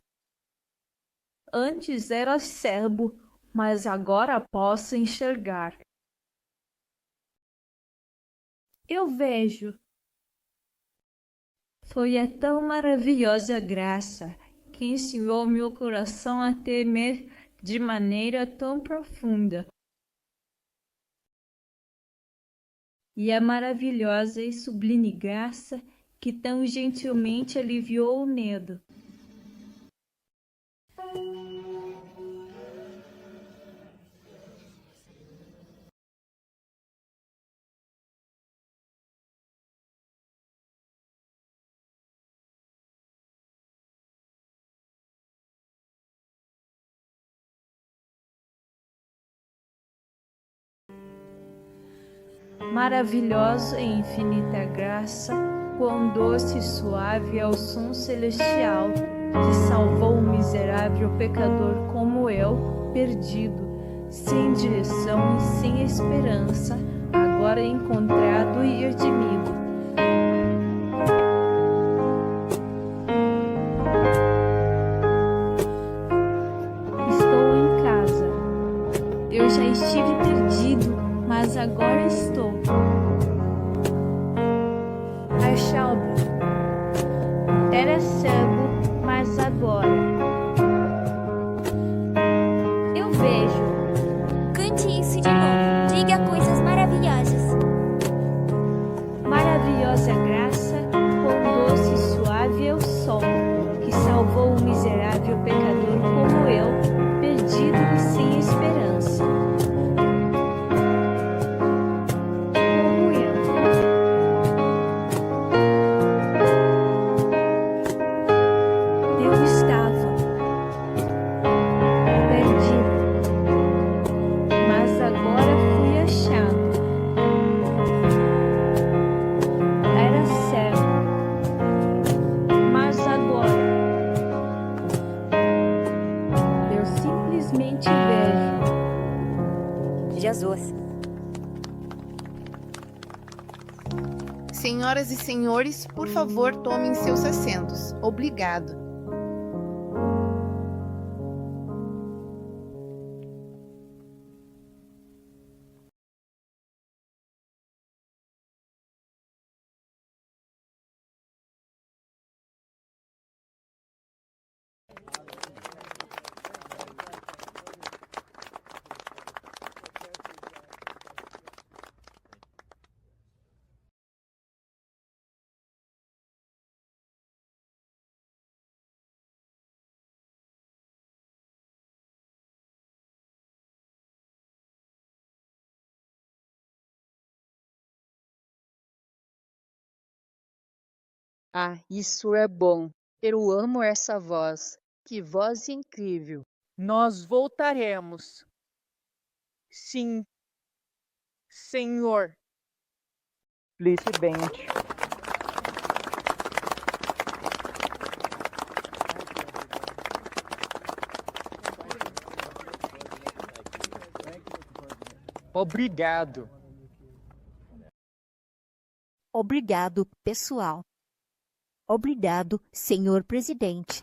Antes era cego, mas agora posso enxergar. Eu vejo. Foi a tão maravilhosa graça que ensinou meu coração a temer de maneira tão profunda. E a maravilhosa e sublime graça que tão gentilmente aliviou o medo. Maravilhosa e infinita graça, quão doce e suave é o som celestial, que salvou um miserável pecador como eu, perdido, sem direção e sem esperança, agora encontrado e redimido. Estou em casa. Eu já estive perdido, mas agora estou. Achalbo. Era cego, mas agora eu vejo. Cante isso de novo. Diga coisas maravilhosas. Maravilhosa graça, quão doce e suave é o som, que salvou um miserável pecador como eu, perdido e sem esperança. simplesmente vejo. Jesus. Senhoras e senhores, por favor, tomem seus assentos. Obrigado. Ah, isso é bom. Eu amo essa voz. Que voz incrível. Nós voltaremos. Sim, senhor. Presidente. Obrigado. Obrigado, pessoal. Obrigado, senhor presidente.